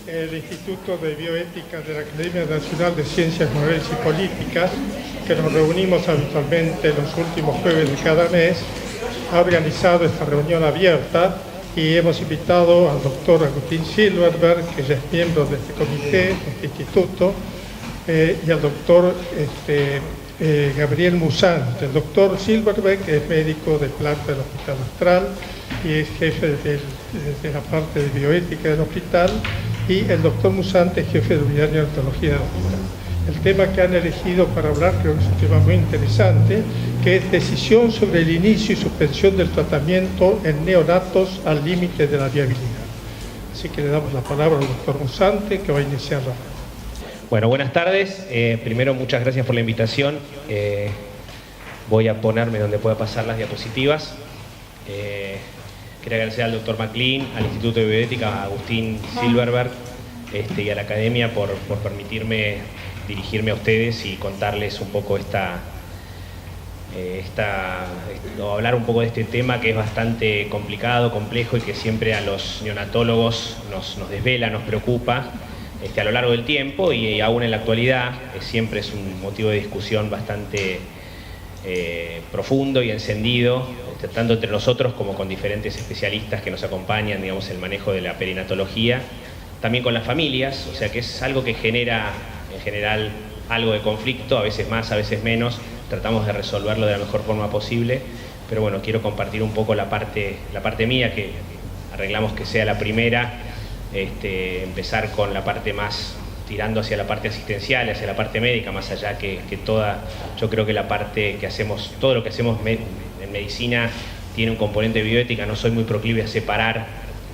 el Instituto de Bioética de la Academia Nacional de Ciencias Morales y Políticas, que nos reunimos habitualmente los últimos jueves de cada mes, ha organizado esta reunión abierta y hemos invitado al doctor Agustín Silverberg, que ya es miembro de este comité, de este instituto, y al doctor Gabriel Musante. El doctor Silverberg es médico de planta del Hospital Astral y es jefe de la parte de bioética del hospital, y el doctor Musante es jefe de unidad de neonatología del hospital. El tema que han elegido para hablar creo que es un tema muy interesante, que es decisión sobre el inicio y suspensión del tratamiento en neonatos al límite de la viabilidad. Así que le damos la palabra al doctor Musante, que va a iniciar la reunión. Bueno, buenas tardes. Primero, muchas gracias por la invitación. Voy a ponerme donde pueda pasar las diapositivas. Quería agradecer al doctor MacLean, al Instituto de Bioética, a Agustín Silverberg y a la Academia por permitirme dirigirme a ustedes y contarles un poco hablar un poco de este tema que es bastante complicado, complejo y que siempre a los neonatólogos nos desvela, nos preocupa. A lo largo del tiempo y aún en la actualidad siempre es un motivo de discusión bastante profundo y encendido, tanto entre nosotros como con diferentes especialistas que nos acompañan, digamos, el manejo de la perinatología, también con las familias, o sea que es algo que genera en general algo de conflicto, a veces más, a veces menos. Tratamos de resolverlo de la mejor forma posible, pero bueno, quiero compartir un poco la parte mía, que arreglamos que sea la primera. Empezar con la parte más tirando hacia la parte asistencial, hacia la parte médica, más allá que toda, yo creo que la parte que hacemos, todo lo que hacemos en medicina tiene un componente de bioética. No soy muy proclive a separar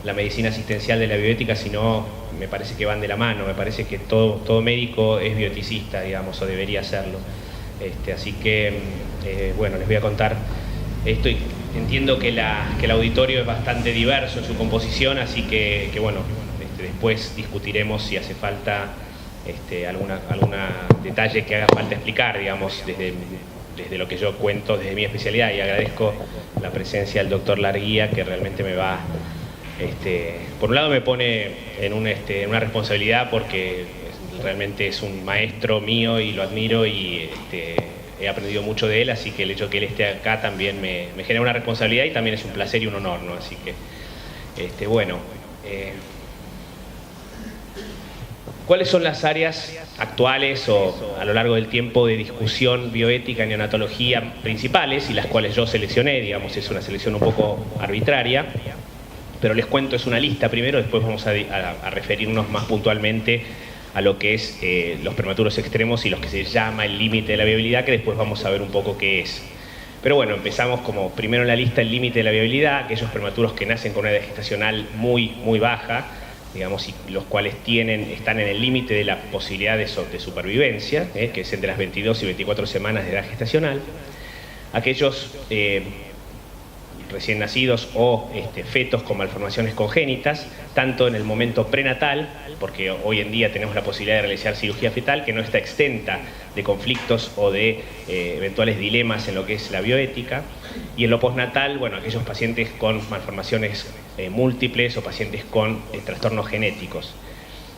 la medicina asistencial de la bioética, sino me parece que van de la mano. Me parece que todo médico es bioeticista, digamos, o debería serlo. Así que, bueno, les voy a contar esto. Entiendo que el auditorio es bastante diverso en su composición, así que bueno, después discutiremos si hace falta algún detalle que haga falta explicar, digamos, desde lo que yo cuento, desde mi especialidad, y agradezco la presencia del doctor Larguía, que realmente me va, por un lado me pone en una responsabilidad, porque realmente es un maestro mío y lo admiro y he aprendido mucho de él, así que el hecho de que él esté acá también me genera una responsabilidad y también es un placer y un honor, ¿no? Así que, bueno, ¿cuáles son las áreas actuales o a lo largo del tiempo de discusión bioética en neonatología principales, y las cuales yo seleccioné? Digamos, es una selección un poco arbitraria, pero les cuento, es una lista primero, después vamos a referirnos más puntualmente a lo que es los prematuros extremos y los que se llama el límite de la viabilidad, que después vamos a ver un poco qué es. Pero bueno, empezamos como primero en la lista el límite de la viabilidad, aquellos prematuros que nacen con una edad gestacional muy, muy baja, digamos, y los cuales están en el límite de la posibilidad de supervivencia, que es entre las 22 y 24 semanas de edad gestacional. Aquellos recién nacidos o fetos con malformaciones congénitas, tanto en el momento prenatal, porque hoy en día tenemos la posibilidad de realizar cirugía fetal que no está exenta de conflictos o de eventuales dilemas en lo que es la bioética, y en lo postnatal, bueno, aquellos pacientes con malformaciones múltiples o pacientes con trastornos genéticos.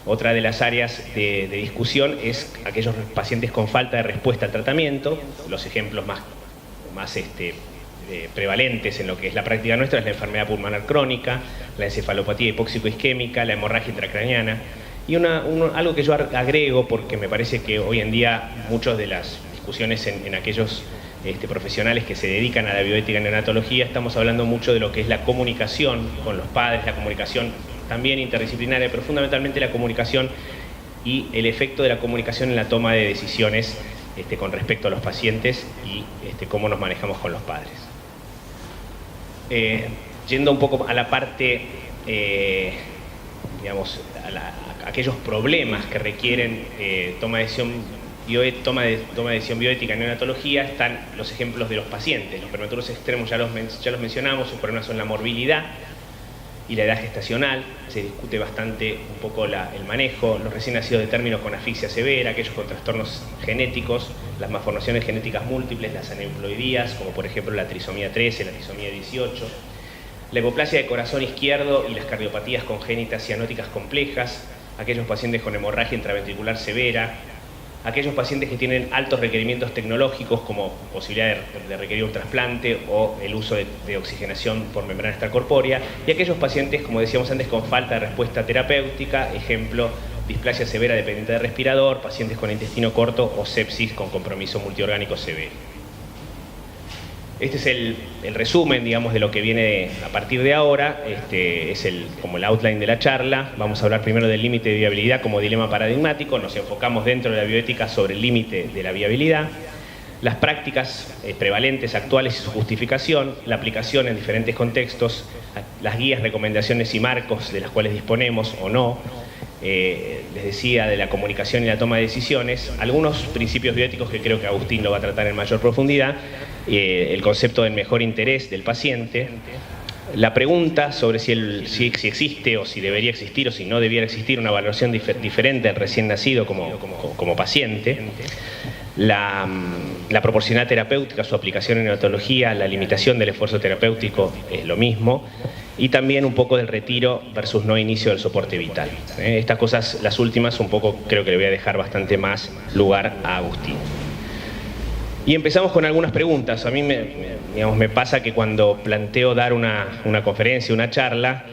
Otra de las áreas de discusión es aquellos pacientes con falta de respuesta al tratamiento. Los ejemplos más prevalentes en lo que es la práctica nuestra es la enfermedad pulmonar crónica, la encefalopatía hipóxico-isquémica, la hemorragia intracraneana. Y algo que yo agrego, porque me parece que hoy en día muchas de las discusiones en aquellos profesionales que se dedican a la bioética en neonatología, estamos hablando mucho de lo que es la comunicación con los padres, la comunicación también interdisciplinaria, pero fundamentalmente la comunicación y el efecto de la comunicación en la toma de decisiones con respecto a los pacientes y cómo nos manejamos con los padres. Yendo un poco a la parte, digamos, a aquellos problemas que requieren toma de decisión bioética en neonatología, están los ejemplos de los pacientes. Los prematuros extremos ya los mencionamos, sus problemas son la morbilidad y la edad gestacional. Se discute bastante un poco el manejo, los recién nacidos de término con asfixia severa, aquellos con trastornos genéticos, las malformaciones genéticas múltiples, las aneuploidías, como por ejemplo la trisomía 13, la trisomía 18, la hipoplasia de corazón izquierdo y las cardiopatías congénitas cianóticas complejas, aquellos pacientes con hemorragia intraventricular severa, aquellos pacientes que tienen altos requerimientos tecnológicos como posibilidad de requerir un trasplante o el uso de oxigenación por membrana extracorpórea, y aquellos pacientes, como decíamos antes, con falta de respuesta terapéutica, ejemplo, displasia severa dependiente de respirador, pacientes con intestino corto o sepsis con compromiso multiorgánico severo. Este es el resumen, digamos, de lo que viene a partir de ahora. Este es como el outline de la charla. Vamos a hablar primero del límite de viabilidad como dilema paradigmático. Nos enfocamos dentro de la bioética sobre el límite de la viabilidad, las prácticas prevalentes actuales y su justificación, la aplicación en diferentes contextos, las guías, recomendaciones y marcos de las cuales disponemos o no. Les decía de la comunicación y la toma de decisiones, algunos principios bioéticos que creo que Agustín lo va a tratar en mayor profundidad, el concepto del mejor interés del paciente, la pregunta sobre si existe o si debería existir o si no debiera existir una valoración diferente del recién nacido como paciente, la proporcionalidad terapéutica, su aplicación en neonatología, la limitación del esfuerzo terapéutico es lo mismo, y también un poco del retiro versus no inicio del soporte vital. Estas cosas, las últimas, un poco creo que le voy a dejar bastante más lugar a Agustín. Y empezamos con algunas preguntas. A mí me pasa que cuando planteo dar una conferencia, una charla,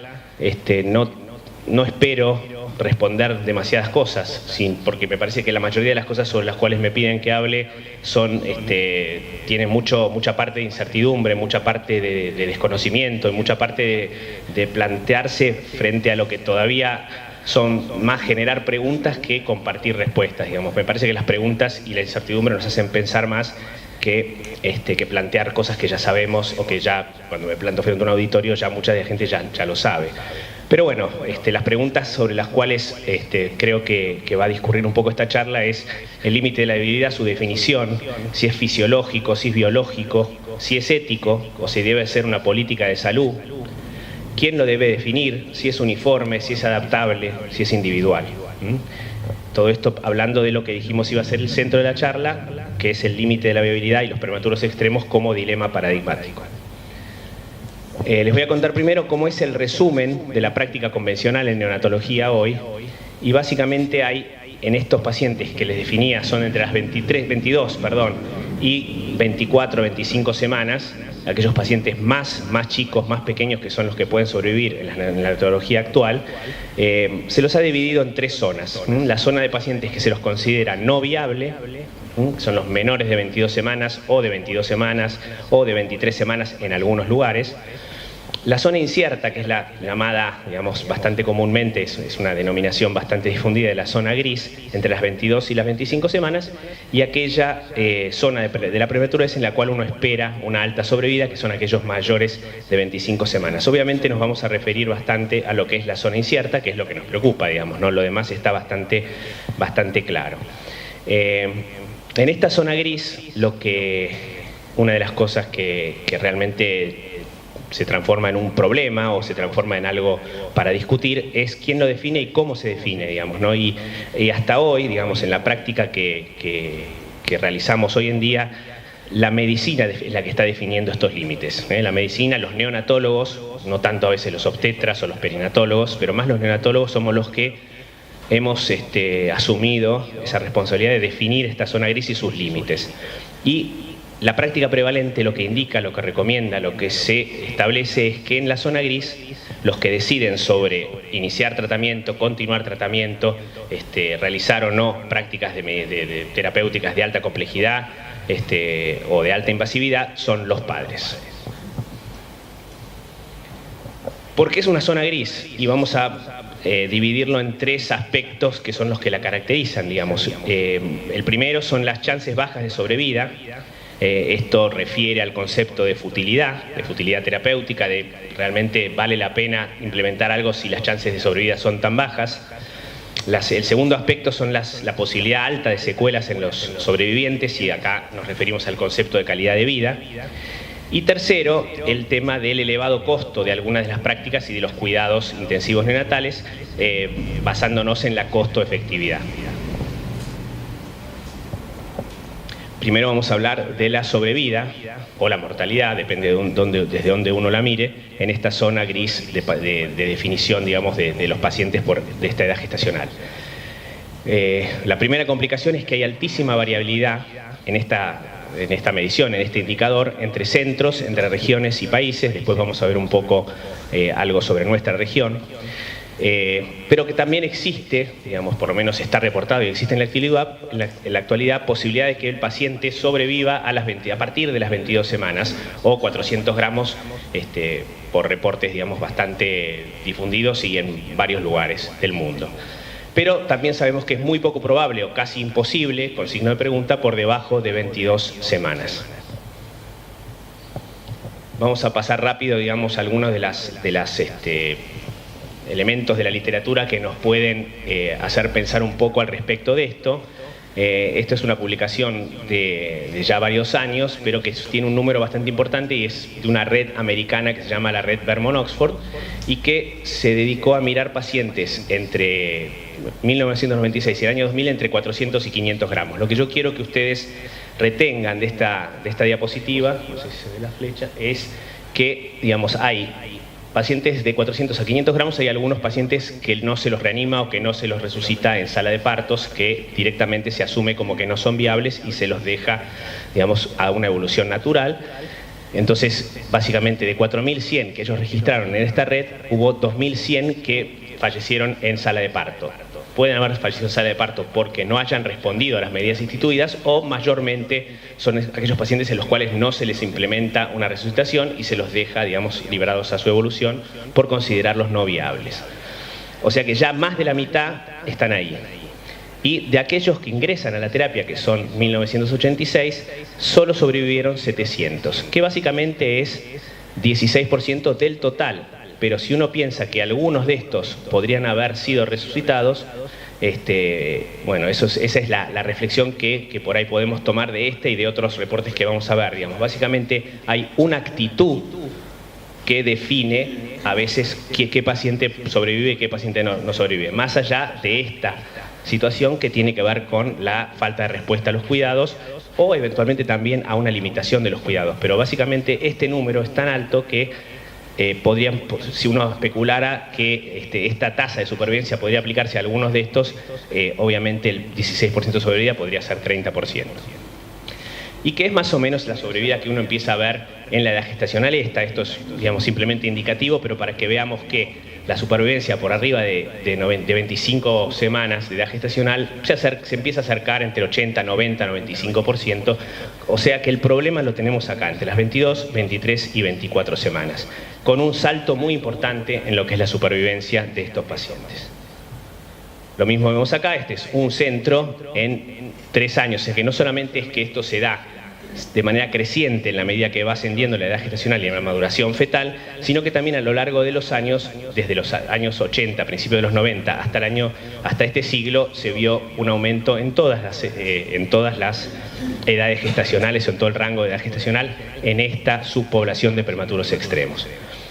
no espero responder demasiadas cosas, porque me parece que la mayoría de las cosas sobre las cuales me piden que hable tienen mucha parte de incertidumbre, mucha parte de desconocimiento y mucha parte de plantearse frente a lo que todavía son más generar preguntas que compartir respuestas, digamos. Me parece que las preguntas y la incertidumbre nos hacen pensar más que plantear cosas que ya sabemos o que ya, cuando me planto frente a un auditorio, ya mucha gente ya lo sabe. Pero bueno, las preguntas sobre las cuales creo que va a discurrir un poco esta charla es el límite de la viabilidad, su definición, si es fisiológico, si es biológico, si es ético o si debe ser una política de salud, quién lo debe definir, si es uniforme, si es adaptable, si es individual. Todo esto hablando de lo que dijimos iba a ser el centro de la charla, que es el límite de la viabilidad y los prematuros extremos como dilema paradigmático. Les voy a contar primero cómo es el resumen de la práctica convencional en neonatología hoy, y básicamente hay en estos pacientes que les definía son entre las 22 y 24, 25 semanas, aquellos pacientes más chicos, más pequeños, que son los que pueden sobrevivir en la neonatología actual, se los ha dividido en tres zonas. La zona de pacientes que se los considera no viable, que son los menores de 22 semanas o de 22 semanas o de 23 semanas en algunos lugares. La zona incierta, que es la llamada, digamos, bastante comúnmente, es una denominación bastante difundida de la zona gris, entre las 22 y las 25 semanas, y aquella zona de la prematurdez en la cual uno espera una alta sobrevida, que son aquellos mayores de 25 semanas. Obviamente nos vamos a referir bastante a lo que es la zona incierta, que es lo que nos preocupa, digamos, ¿no? Lo demás está bastante claro. En esta zona gris, una de las cosas que realmente se transforma en un problema o se transforma en algo para discutir es quién lo define y cómo se define, digamos, ¿no? Y hasta hoy, digamos, en la práctica que realizamos hoy en día, la medicina es la que está definiendo estos límites. La medicina, los neonatólogos, no tanto a veces los obstetras o los perinatólogos, pero más los neonatólogos somos los que hemos asumido esa responsabilidad de definir esta zona gris y sus límites. Y la práctica prevalente lo que indica, lo que recomienda, lo que se establece es que en la zona gris los que deciden sobre iniciar tratamiento, continuar tratamiento, realizar o no prácticas de terapéuticas de alta complejidad o de alta invasividad son los padres. ¿Por qué es una zona gris? Y vamos a dividirlo en tres aspectos que son los que la caracterizan, digamos. El primero son las chances bajas de sobrevida. Esto refiere al concepto de futilidad terapéutica, de realmente vale la pena implementar algo si las chances de sobrevida son tan bajas. El segundo aspecto son la posibilidad alta de secuelas en los sobrevivientes, y acá nos referimos al concepto de calidad de vida. Y tercero, el tema del elevado costo de algunas de las prácticas y de los cuidados intensivos neonatales, basándonos en la costo-efectividad. Primero vamos a hablar de la sobrevida o la mortalidad, depende desde donde uno la mire, en esta zona gris de definición, digamos, de los pacientes de esta edad gestacional. La primera complicación es que hay altísima variabilidad en esta medición, en este indicador, entre centros, entre regiones y países. Después vamos a ver un poco algo sobre nuestra región. Pero que también existe, digamos, por lo menos está reportado y existe en la actualidad posibilidad de que el paciente sobreviva a partir de las 22 semanas o 400 gramos por reportes, digamos, bastante difundidos y en varios lugares del mundo. Pero también sabemos que es muy poco probable o casi imposible, con signo de pregunta, por debajo de 22 semanas. Vamos a pasar rápido, digamos, algunos de las elementos de la literatura que nos pueden hacer pensar un poco al respecto de esto. Esto es una publicación de ya varios años, pero que tiene un número bastante importante y es de una red americana que se llama la red Vermont-Oxford y que se dedicó a mirar pacientes entre 1996 y el año 2000 entre 400 y 500 gramos. Lo que yo quiero que ustedes retengan de esta diapositiva, no sé si se ve la flecha, es que, digamos, hay pacientes de 400 a 500 gramos, hay algunos pacientes que no se los reanima o que no se los resucita en sala de partos, que directamente se asume como que no son viables y se los deja, digamos, a una evolución natural. Entonces, básicamente de 4.100 que ellos registraron en esta red, hubo 2.100 que fallecieron en sala de parto. Pueden haber fallecido en sala de parto porque no hayan respondido a las medidas instituidas o mayormente son aquellos pacientes en los cuales no se les implementa una resucitación y se los deja, digamos, liberados a su evolución por considerarlos no viables. O sea que ya más de la mitad están ahí. Y de aquellos que ingresan a la terapia, que son 1986, solo sobrevivieron 700, que básicamente es 16% del total. Pero si uno piensa que algunos de estos podrían haber sido resucitados, bueno, esa es la reflexión que por ahí podemos tomar de este y de otros reportes que vamos a ver. Digamos, básicamente hay una actitud que define a veces qué paciente sobrevive y qué paciente no sobrevive, más allá de esta situación que tiene que ver con la falta de respuesta a los cuidados o eventualmente también a una limitación de los cuidados. Pero básicamente este número es tan alto que si uno especulara que esta tasa de supervivencia podría aplicarse a algunos de estos, obviamente el 16% de sobrevida podría ser 30%. Y que es más o menos la sobrevida que uno empieza a ver en la edad gestacional esta. Esto es, digamos, simplemente indicativo, pero para que veamos que la supervivencia por arriba de 25 semanas de edad gestacional se empieza a acercar entre 80, 90, 95%. O sea que el problema lo tenemos acá, entre las 22, 23 y 24 semanas, con un salto muy importante en lo que es la supervivencia de estos pacientes. Lo mismo vemos acá, este es un centro en 3 años, o sea que no solamente es que esto se da de manera creciente en la medida que va ascendiendo la edad gestacional y la maduración fetal, sino que también a lo largo de los años, desde los años 80, principios de los 90, hasta este siglo, se vio un aumento en todas las edades gestacionales o en todo el rango de edad gestacional en esta subpoblación de prematuros extremos.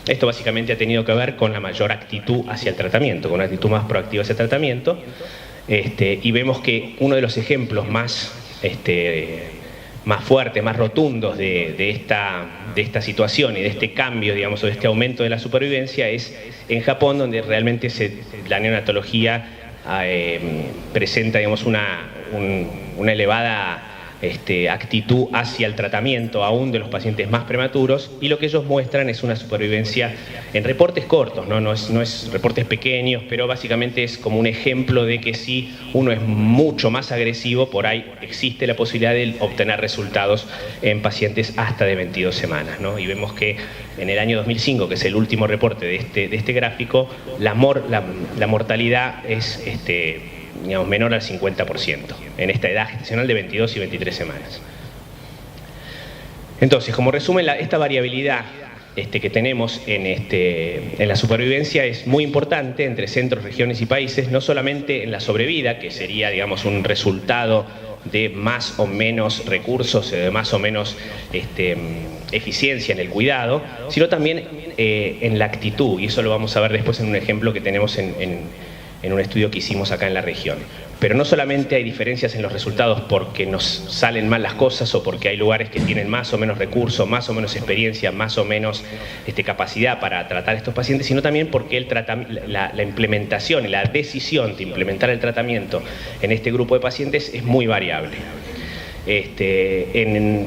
Esto básicamente ha tenido que ver con la mayor actitud hacia el tratamiento, con una actitud más proactiva hacia el tratamiento, y vemos que uno de los ejemplos más fuertes, más rotundos de esta situación y de este cambio, digamos, o de este aumento de la supervivencia es en Japón, donde realmente la neonatología presenta, digamos, una elevada actitud hacia el tratamiento aún de los pacientes más prematuros, y lo que ellos muestran es una supervivencia en reportes cortos, no es reportes pequeños, pero básicamente es como un ejemplo de que si uno es mucho más agresivo, por ahí existe la posibilidad de obtener resultados en pacientes hasta de 22 semanas, ¿no? Y vemos que en el año 2005, que es el último reporte de este gráfico, la mortalidad es digamos, menor al 50% en esta edad gestacional de 22 y 23 semanas. Entonces, como resumen, esta variabilidad que tenemos en la supervivencia es muy importante entre centros, regiones y países, no solamente en la sobrevida, que sería, digamos, un resultado de más o menos recursos, de más o menos eficiencia en el cuidado, sino también en la actitud, y eso lo vamos a ver después en un ejemplo que tenemos en un estudio que hicimos acá en la región. Pero no solamente hay diferencias en los resultados porque nos salen mal las cosas o porque hay lugares que tienen más o menos recursos, más o menos experiencia, más o menos capacidad para tratar a estos pacientes, sino también porque la implementación y la decisión de implementar el tratamiento en este grupo de pacientes es muy variable.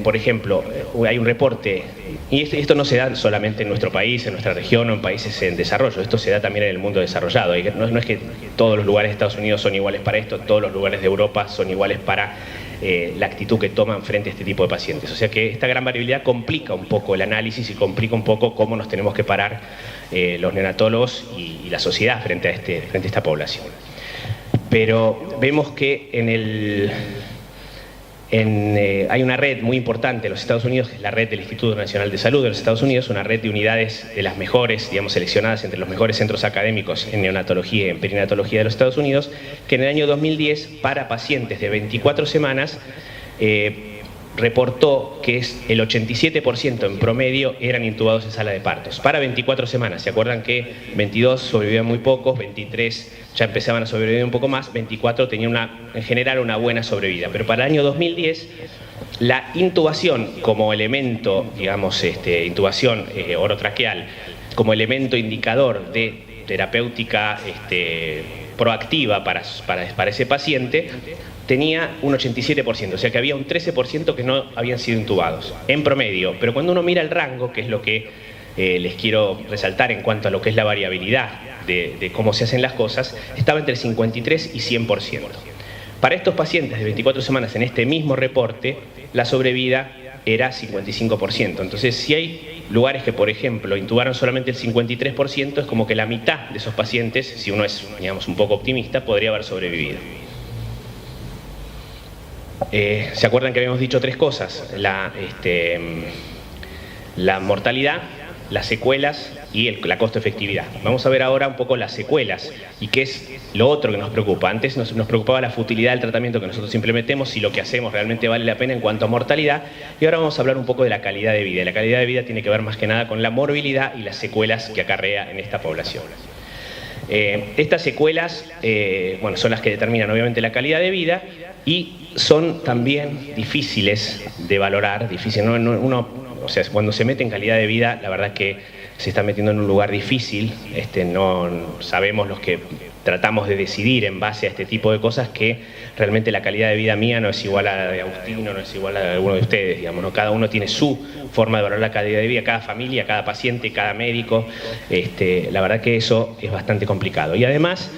Por ejemplo, hay un reporte, y esto no se da solamente en nuestro país, en nuestra región o en países en desarrollo, esto se da también en el mundo desarrollado. No es que todos los lugares de Estados Unidos son iguales para esto, todos los lugares de Europa son iguales para la actitud que toman frente a este tipo de pacientes. O sea que esta gran variabilidad complica un poco el análisis y complica un poco cómo nos tenemos que parar los neonatólogos y la sociedad frente a esta población. Pero vemos que hay una red muy importante en los Estados Unidos, que es la red del Instituto Nacional de Salud de los Estados Unidos, una red de unidades de las mejores, digamos, seleccionadas entre los mejores centros académicos en neonatología y en perinatología de los Estados Unidos, que en el año 2010, para pacientes de 24 semanas, reportó que el 87% en promedio eran intubados en sala de partos. Para 24 semanas, ¿se acuerdan que 22 sobrevivían muy pocos, 23 ya empezaban a sobrevivir un poco más, 24 tenían en general una buena sobrevida? Pero para el año 2010, la intubación como elemento, digamos, intubación orotraqueal, como elemento indicador de terapéutica proactiva para ese paciente, tenía un 87%, o sea que había un 13% que no habían sido intubados, en promedio. Pero cuando uno mira el rango, que es lo que les quiero resaltar en cuanto a lo que es la variabilidad de cómo se hacen las cosas, estaba entre el 53 y 100%. Para estos pacientes de 24 semanas en este mismo reporte, la sobrevida era 55%. Entonces, si hay lugares que, por ejemplo, intubaron solamente el 53%, es como que la mitad de esos pacientes, si uno es, digamos, un poco optimista, podría haber sobrevivido. ¿Se acuerdan que habíamos dicho tres cosas? La mortalidad, las secuelas y la costo-efectividad. Vamos a ver ahora un poco las secuelas y qué es lo otro que nos preocupa. Antes nos preocupaba la futilidad del tratamiento que nosotros implementemos, si lo que hacemos realmente vale la pena en cuanto a mortalidad, y ahora vamos a hablar un poco de la calidad de vida. La calidad de vida tiene que ver más que nada con la morbilidad y las secuelas que acarrea en esta población. Estas secuelas son las que determinan obviamente la calidad de vida y son también difíciles de valorar, cuando se mete en calidad de vida, la verdad que se está metiendo en un lugar difícil. No sabemos los que tratamos de decidir en base a este tipo de cosas que realmente la calidad de vida mía no es igual a la de Agustino, no es igual a la de alguno de ustedes, digamos, ¿no? Cada uno tiene su forma de valorar la calidad de vida, cada familia, cada paciente, cada médico. La verdad que eso es bastante complicado. Y además,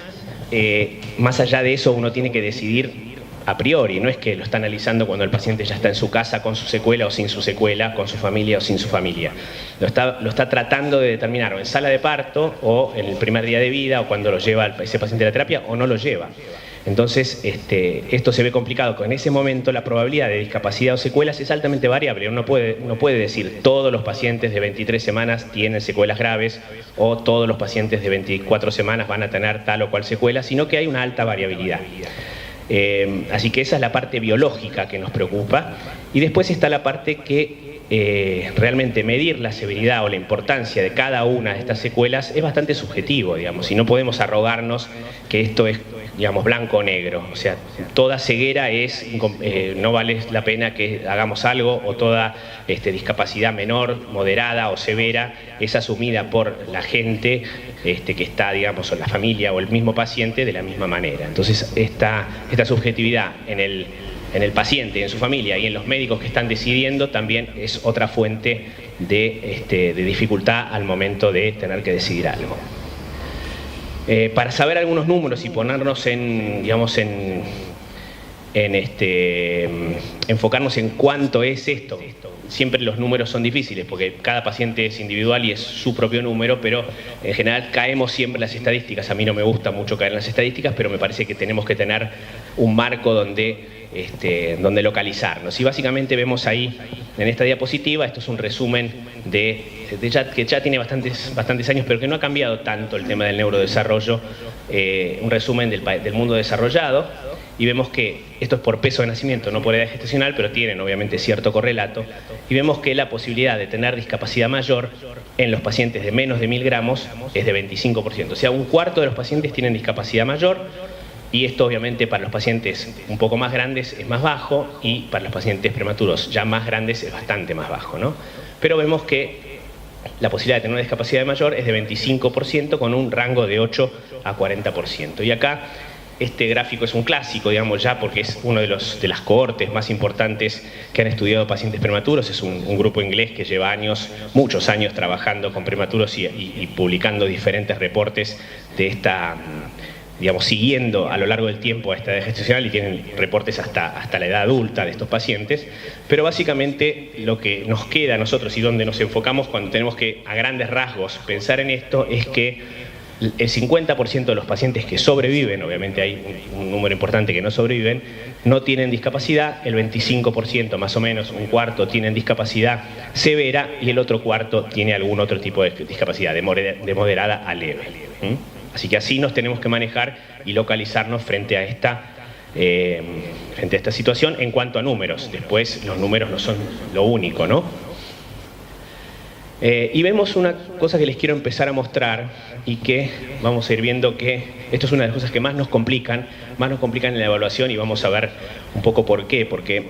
más allá de eso, uno tiene que decidir a priori, no es que lo está analizando cuando el paciente ya está en su casa con su secuela o sin su secuela, con su familia o sin su familia. Lo está tratando de determinar o en sala de parto o en el primer día de vida o cuando lo lleva ese paciente a la terapia o no lo lleva. Entonces, esto se ve complicado, que en ese momento la probabilidad de discapacidad o secuelas es altamente variable. Uno puede decir todos los pacientes de 23 semanas tienen secuelas graves o todos los pacientes de 24 semanas van a tener tal o cual secuela, sino que hay una alta variabilidad. Así que esa es la parte biológica que nos preocupa, y después está la parte que realmente medir la severidad o la importancia de cada una de estas secuelas es bastante subjetivo, digamos, y no podemos arrogarnos que esto es, digamos, blanco o negro. O sea, toda ceguera no vale la pena que hagamos algo, o toda discapacidad menor, moderada o severa es asumida por la gente que está, digamos, o la familia o el mismo paciente de la misma manera. Entonces, esta subjetividad en el paciente, en su familia y en los médicos que están decidiendo también es otra fuente de dificultad al momento de tener que decidir algo. Para saber algunos números y ponernos enfocarnos en cuánto es esto. Siempre los números son difíciles porque cada paciente es individual y es su propio número, pero en general caemos siempre en las estadísticas. A mí no me gusta mucho caer en las estadísticas, pero me parece que tenemos que tener un marco donde localizarnos. Y básicamente vemos ahí en esta diapositiva, esto es un resumen que ya tiene bastantes años, pero que no ha cambiado tanto el tema del neurodesarrollo, un resumen del mundo desarrollado. Y vemos que esto es por peso de nacimiento, no por edad gestacional, pero tienen obviamente cierto correlato. Y vemos que la posibilidad de tener discapacidad mayor en los pacientes de menos de 1000 gramos es de 25%. O sea, un cuarto de los pacientes tienen discapacidad mayor Y esto obviamente para los pacientes un poco más grandes es más bajo y para los pacientes prematuros ya más grandes es bastante más bajo, ¿no? Pero vemos que la posibilidad de tener una discapacidad mayor es de 25% con un rango de 8 a 40%. Y acá este gráfico es un clásico, digamos ya, porque es uno de las cohortes más importantes que han estudiado pacientes prematuros. Es un grupo inglés que lleva años, muchos años trabajando con prematuros y publicando diferentes reportes de esta, digamos, siguiendo a lo largo del tiempo a esta edad gestacional, y tienen reportes hasta la edad adulta de estos pacientes. Pero básicamente lo que nos queda a nosotros y donde nos enfocamos cuando tenemos que, a grandes rasgos, pensar en esto, es que el 50% de los pacientes que sobreviven, obviamente hay un número importante que no sobreviven, no tienen discapacidad, el 25% más o menos, un cuarto, tienen discapacidad severa y el otro cuarto tiene algún otro tipo de discapacidad, de moderada a leve. Así que así nos tenemos que manejar y localizarnos frente a esta situación en cuanto a números. Después los números no son lo único, ¿no? Y vemos una cosa que les quiero empezar a mostrar y que vamos a ir viendo que esto es una de las cosas que más nos complican en la evaluación, y vamos a ver un poco por qué. Porque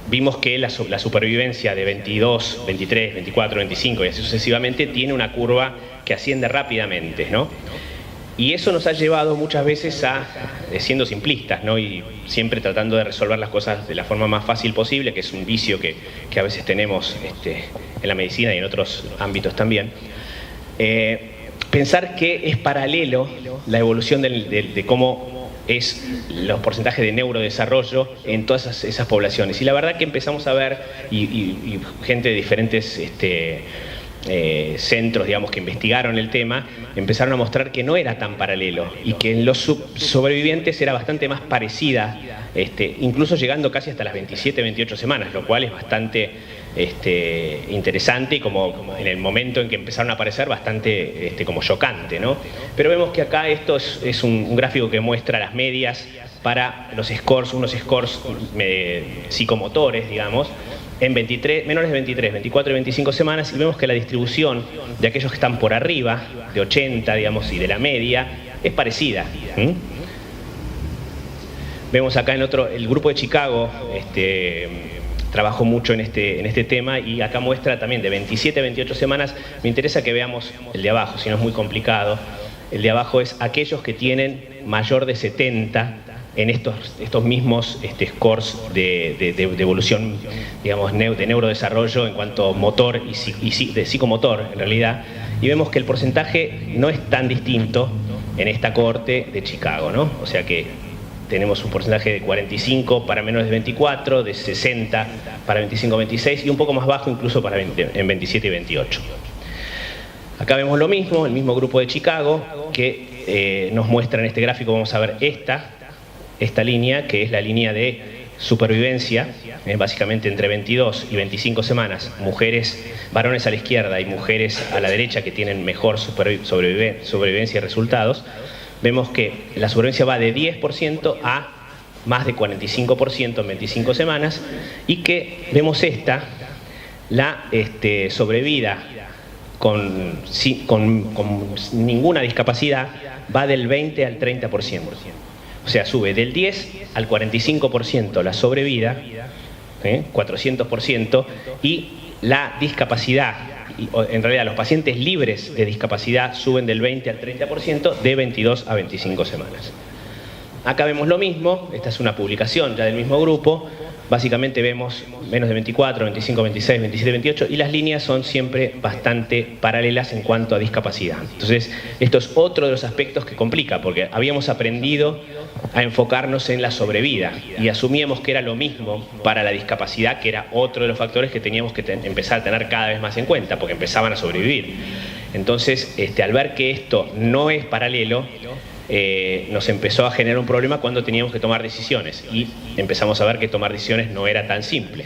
vimos que la supervivencia de 22, 23, 24, 25 y así sucesivamente tiene una curva que asciende rápidamente, ¿no? Y eso nos ha llevado muchas veces a, siendo simplistas, ¿no? Y siempre tratando de resolver las cosas de la forma más fácil posible, que es un vicio que a veces tenemos en la medicina y en otros ámbitos también. Pensar que es paralelo la evolución de cómo es los porcentajes de neurodesarrollo en todas esas poblaciones. Y la verdad que empezamos a ver, y gente de diferentes centros, digamos, que investigaron el tema, empezaron a mostrar que no era tan paralelo y que en los sobrevivientes era bastante más parecida, incluso llegando casi hasta las 27, 28 semanas, lo cual es bastante interesante y como en el momento en que empezaron a aparecer bastante como chocante, ¿no? Pero vemos que acá esto es un gráfico que muestra las medias para los scores, unos scores psicomotores, digamos, en menores de 23, 24 y 25 semanas, y vemos que la distribución de aquellos que están por arriba, de 80, digamos, y de la media, es parecida. Vemos acá el grupo de Chicago trabajó mucho en este tema, y acá muestra también de 27 a 28 semanas. Me interesa que veamos el de abajo, si no es muy complicado. El de abajo es aquellos que tienen mayor de 70 en estos mismos scores de evolución, digamos, de neurodesarrollo en cuanto motor y de psicomotor, en realidad. Y vemos que el porcentaje no es tan distinto en esta cohorte de Chicago, ¿no? O sea que tenemos un porcentaje de 45 para menores de 24, de 60 para 25-26 y un poco más bajo incluso en 27 y 28. Acá vemos lo mismo, el mismo grupo de Chicago, que nos muestra en este gráfico. Vamos a ver esta línea, que es la línea de supervivencia, básicamente entre 22 y 25 semanas, varones a la izquierda y mujeres a la derecha, que tienen mejor sobrevivencia y resultados. Vemos que la supervivencia va de 10% a más de 45% en 25 semanas, y que vemos la sobrevida con ninguna discapacidad va del 20 al 30%. O sea, sube del 10 al 45% la sobrevida, 400%, y la discapacidad, en realidad los pacientes libres de discapacidad suben del 20 al 30% de 22 a 25 semanas. Acá vemos lo mismo, esta es una publicación ya del mismo grupo. Básicamente vemos menos de 24, 25, 26, 27, 28, y las líneas son siempre bastante paralelas en cuanto a discapacidad. Entonces, esto es otro de los aspectos que complica, porque habíamos aprendido a enfocarnos en la sobrevida y asumíamos que era lo mismo para la discapacidad, que era otro de los factores que teníamos que empezar a tener cada vez más en cuenta, porque empezaban a sobrevivir. Entonces, al ver que esto no es paralelo, nos empezó a generar un problema cuando teníamos que tomar decisiones, y empezamos a ver que tomar decisiones no era tan simple.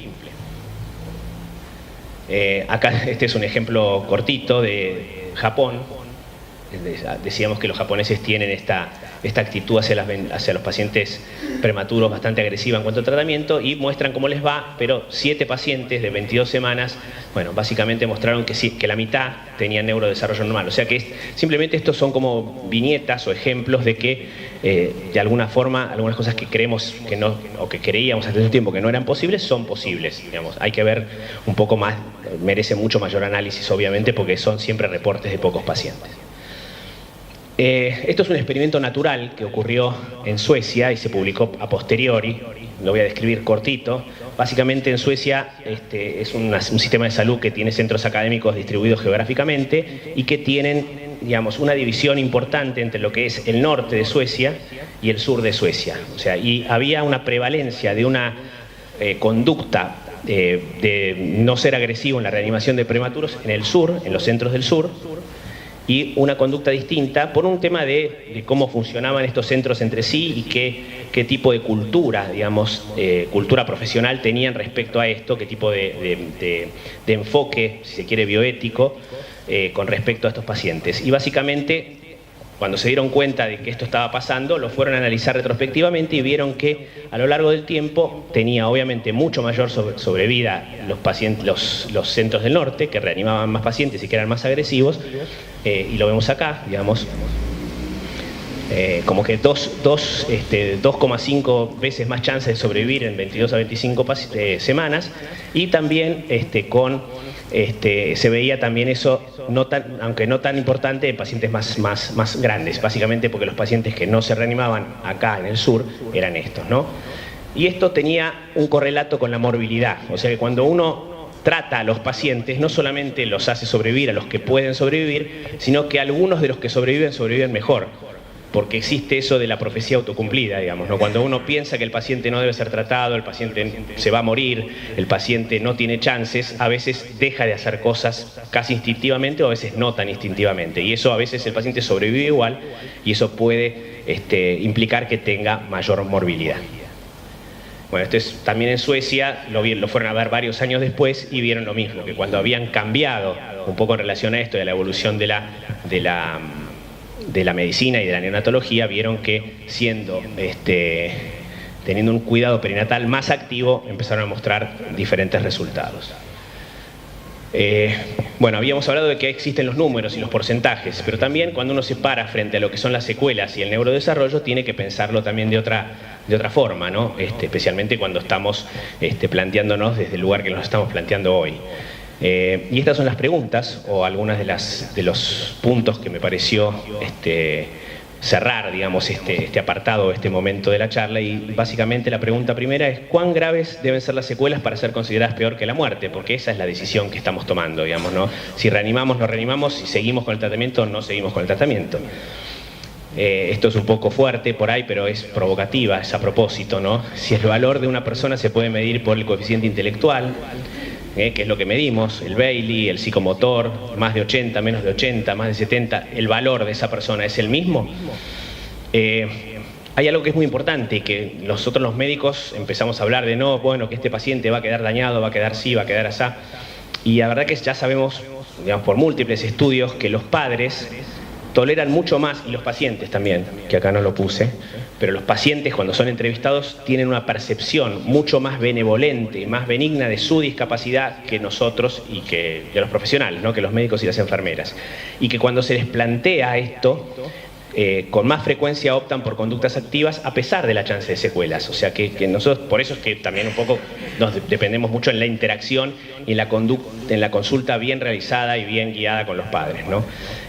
Acá este es un ejemplo cortito de Japón. decíamos que los japoneses tienen esta actitud hacia los pacientes prematuros bastante agresiva en cuanto a tratamiento, y muestran cómo les va, pero 7 pacientes de 22 semanas, bueno, básicamente mostraron que sí, que la mitad tenían neurodesarrollo normal. O sea que simplemente estos son como viñetas o ejemplos de que de alguna forma algunas cosas que creemos que no, o que creíamos hace un tiempo que no eran posibles, son posibles, digamos. Hay que ver un poco más, merece mucho mayor análisis obviamente, porque son siempre reportes de pocos pacientes. Esto es un experimento natural que ocurrió en Suecia y se publicó a posteriori, lo voy a describir cortito. Básicamente en Suecia es un sistema de salud que tiene centros académicos distribuidos geográficamente y que tienen, digamos, una división importante entre lo que es el norte de Suecia y el sur de Suecia. O sea, y había una prevalencia de una conducta de no ser agresivo en la reanimación de prematuros en el sur, en los centros del sur, y una conducta distinta por un tema de cómo funcionaban estos centros entre sí y qué tipo de cultura, digamos, cultura profesional tenían respecto a esto, qué tipo de enfoque, si se quiere, bioético, con respecto a estos pacientes. Y básicamente, cuando se dieron cuenta de que esto estaba pasando, lo fueron a analizar retrospectivamente y vieron que a lo largo del tiempo tenía obviamente mucho mayor sobrevida los centros del norte, que reanimaban más pacientes y que eran más agresivos, y lo vemos acá, digamos, como que 2,5 veces más chance de sobrevivir en 22 a 25 semanas, y también se veía también eso, aunque no tan importante, en pacientes más grandes, básicamente porque los pacientes que no se reanimaban acá en el sur eran estos, ¿no? Y esto tenía un correlato con la morbilidad, o sea que cuando uno trata a los pacientes, no solamente los hace sobrevivir a los que pueden sobrevivir, sino que algunos de los que sobreviven mejor, porque existe eso de la profecía autocumplida, digamos, ¿no? Cuando uno piensa que el paciente no debe ser tratado, el paciente se va a morir, el paciente no tiene chances, a veces deja de hacer cosas casi instintivamente o a veces no tan instintivamente, y eso a veces el paciente sobrevive igual, y eso puede implicar que tenga mayor morbilidad. Bueno, esto es también en Suecia, lo fueron a ver varios años después y vieron lo mismo, que cuando habían cambiado un poco en relación a esto, de la evolución de la medicina y de la neonatología, vieron que teniendo un cuidado perinatal más activo, empezaron a mostrar diferentes resultados. Bueno, habíamos hablado de que existen los números y los porcentajes, pero también cuando uno se para frente a lo que son las secuelas y el neurodesarrollo, tiene que pensarlo también de otra forma, ¿no? Especialmente cuando estamos planteándonos desde el lugar que nos estamos planteando hoy. Y estas son las preguntas, o algunas de los puntos que me pareció cerrar, digamos, este apartado, este momento de la charla. Y básicamente la pregunta primera es: ¿cuán graves deben ser las secuelas para ser consideradas peor que la muerte? Porque esa es la decisión que estamos tomando, digamos, ¿no? Si reanimamos, no reanimamos; si seguimos con el tratamiento, no seguimos con el tratamiento. Esto es un poco fuerte por ahí, pero es provocativa, es a propósito, ¿no? Si el valor de una persona se puede medir por el coeficiente intelectual, que es lo que medimos, el Bailey, el psicomotor, más de 80, menos de 80, más de 70, ¿el valor de esa persona es el mismo? Hay algo que es muy importante, que nosotros los médicos empezamos a hablar de que este paciente va a quedar dañado, va a quedar así, va a quedar así. Y la verdad que ya sabemos, digamos, por múltiples estudios, que los padres toleran mucho más, y los pacientes también, que acá no lo puse, pero los pacientes cuando son entrevistados tienen una percepción mucho más benevolente, más benigna de su discapacidad que nosotros y que los profesionales, ¿no? Que los médicos y las enfermeras. Y que cuando se les plantea esto, con más frecuencia optan por conductas activas a pesar de la chance de secuelas. O sea que nosotros, por eso es que también un poco nos dependemos mucho en la interacción y en la consulta bien realizada y bien guiada con los padres, ¿no?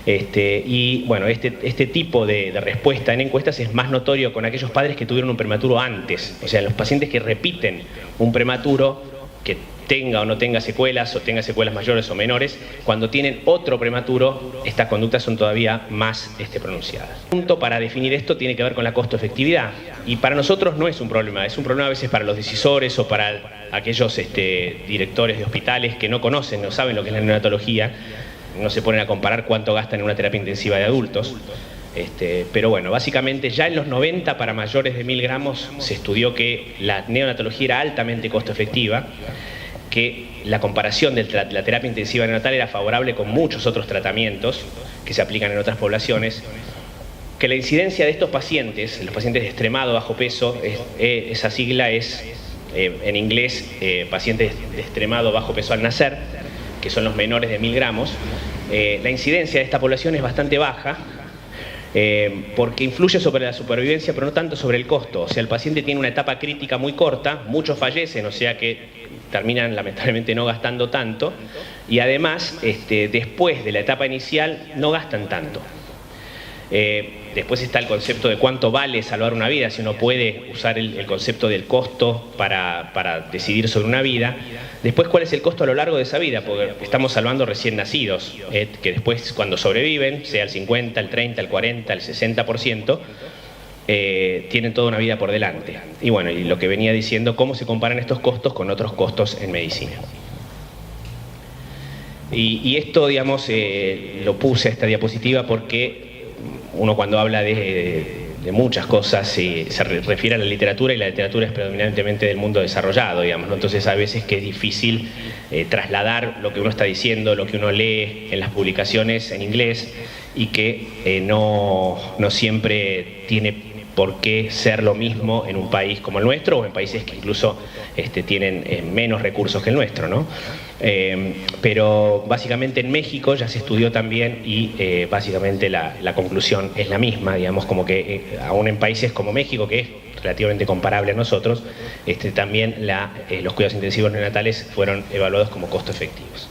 Y bueno, este tipo de respuesta en encuestas es más notorio con aquellos padres que tuvieron un prematuro antes. O sea, los pacientes que repiten un prematuro, que tenga o no tenga secuelas, o tenga secuelas mayores o menores, cuando tienen otro prematuro, estas conductas son todavía más pronunciadas. El punto para definir esto tiene que ver con la costo-efectividad, y para nosotros no es un problema, es un problema a veces para los decisores o para aquellos directores de hospitales que no conocen, no saben lo que es la neonatología, no se ponen a comparar cuánto gastan en una terapia intensiva de adultos. Pero bueno, básicamente ya en los 90, para mayores de 1000 gramos, se estudió que la neonatología era altamente costo efectiva, que la comparación de la terapia intensiva neonatal era favorable con muchos otros tratamientos que se aplican en otras poblaciones, que la incidencia de estos pacientes, los pacientes de extremado bajo peso, esa sigla es en inglés pacientes de extremado bajo peso al nacer, que son los menores de 1000 gramos, la incidencia de esta población es bastante baja, porque influye sobre la supervivencia, pero no tanto sobre el costo. O sea, el paciente tiene una etapa crítica muy corta, muchos fallecen, o sea que terminan lamentablemente no gastando tanto, y además, después de la etapa inicial, no gastan tanto. Después está el concepto de cuánto vale salvar una vida, si uno puede usar el concepto del costo para decidir sobre una vida. Después, ¿cuál es el costo a lo largo de esa vida? Porque estamos salvando recién nacidos, que después cuando sobreviven, sea el 50, el 30, el 40, el 60%, tienen toda una vida por delante. Y bueno, y lo que venía diciendo, cómo se comparan estos costos con otros costos en medicina. Y esto, digamos, lo puse a esta diapositiva porque uno cuando habla de muchas cosas se refiere a la literatura, y la literatura es predominantemente del mundo desarrollado, digamos, ¿no? Entonces a veces que es difícil trasladar lo que uno está diciendo, lo que uno lee en las publicaciones en inglés, y que no siempre tiene por qué ser lo mismo en un país como el nuestro, o en países que incluso tienen menos recursos que el nuestro, ¿no? Pero básicamente en México ya se estudió también, y básicamente la conclusión es la misma, digamos, como que aún en países como México, que es relativamente comparable a nosotros, también los cuidados intensivos neonatales fueron evaluados como costo efectivos.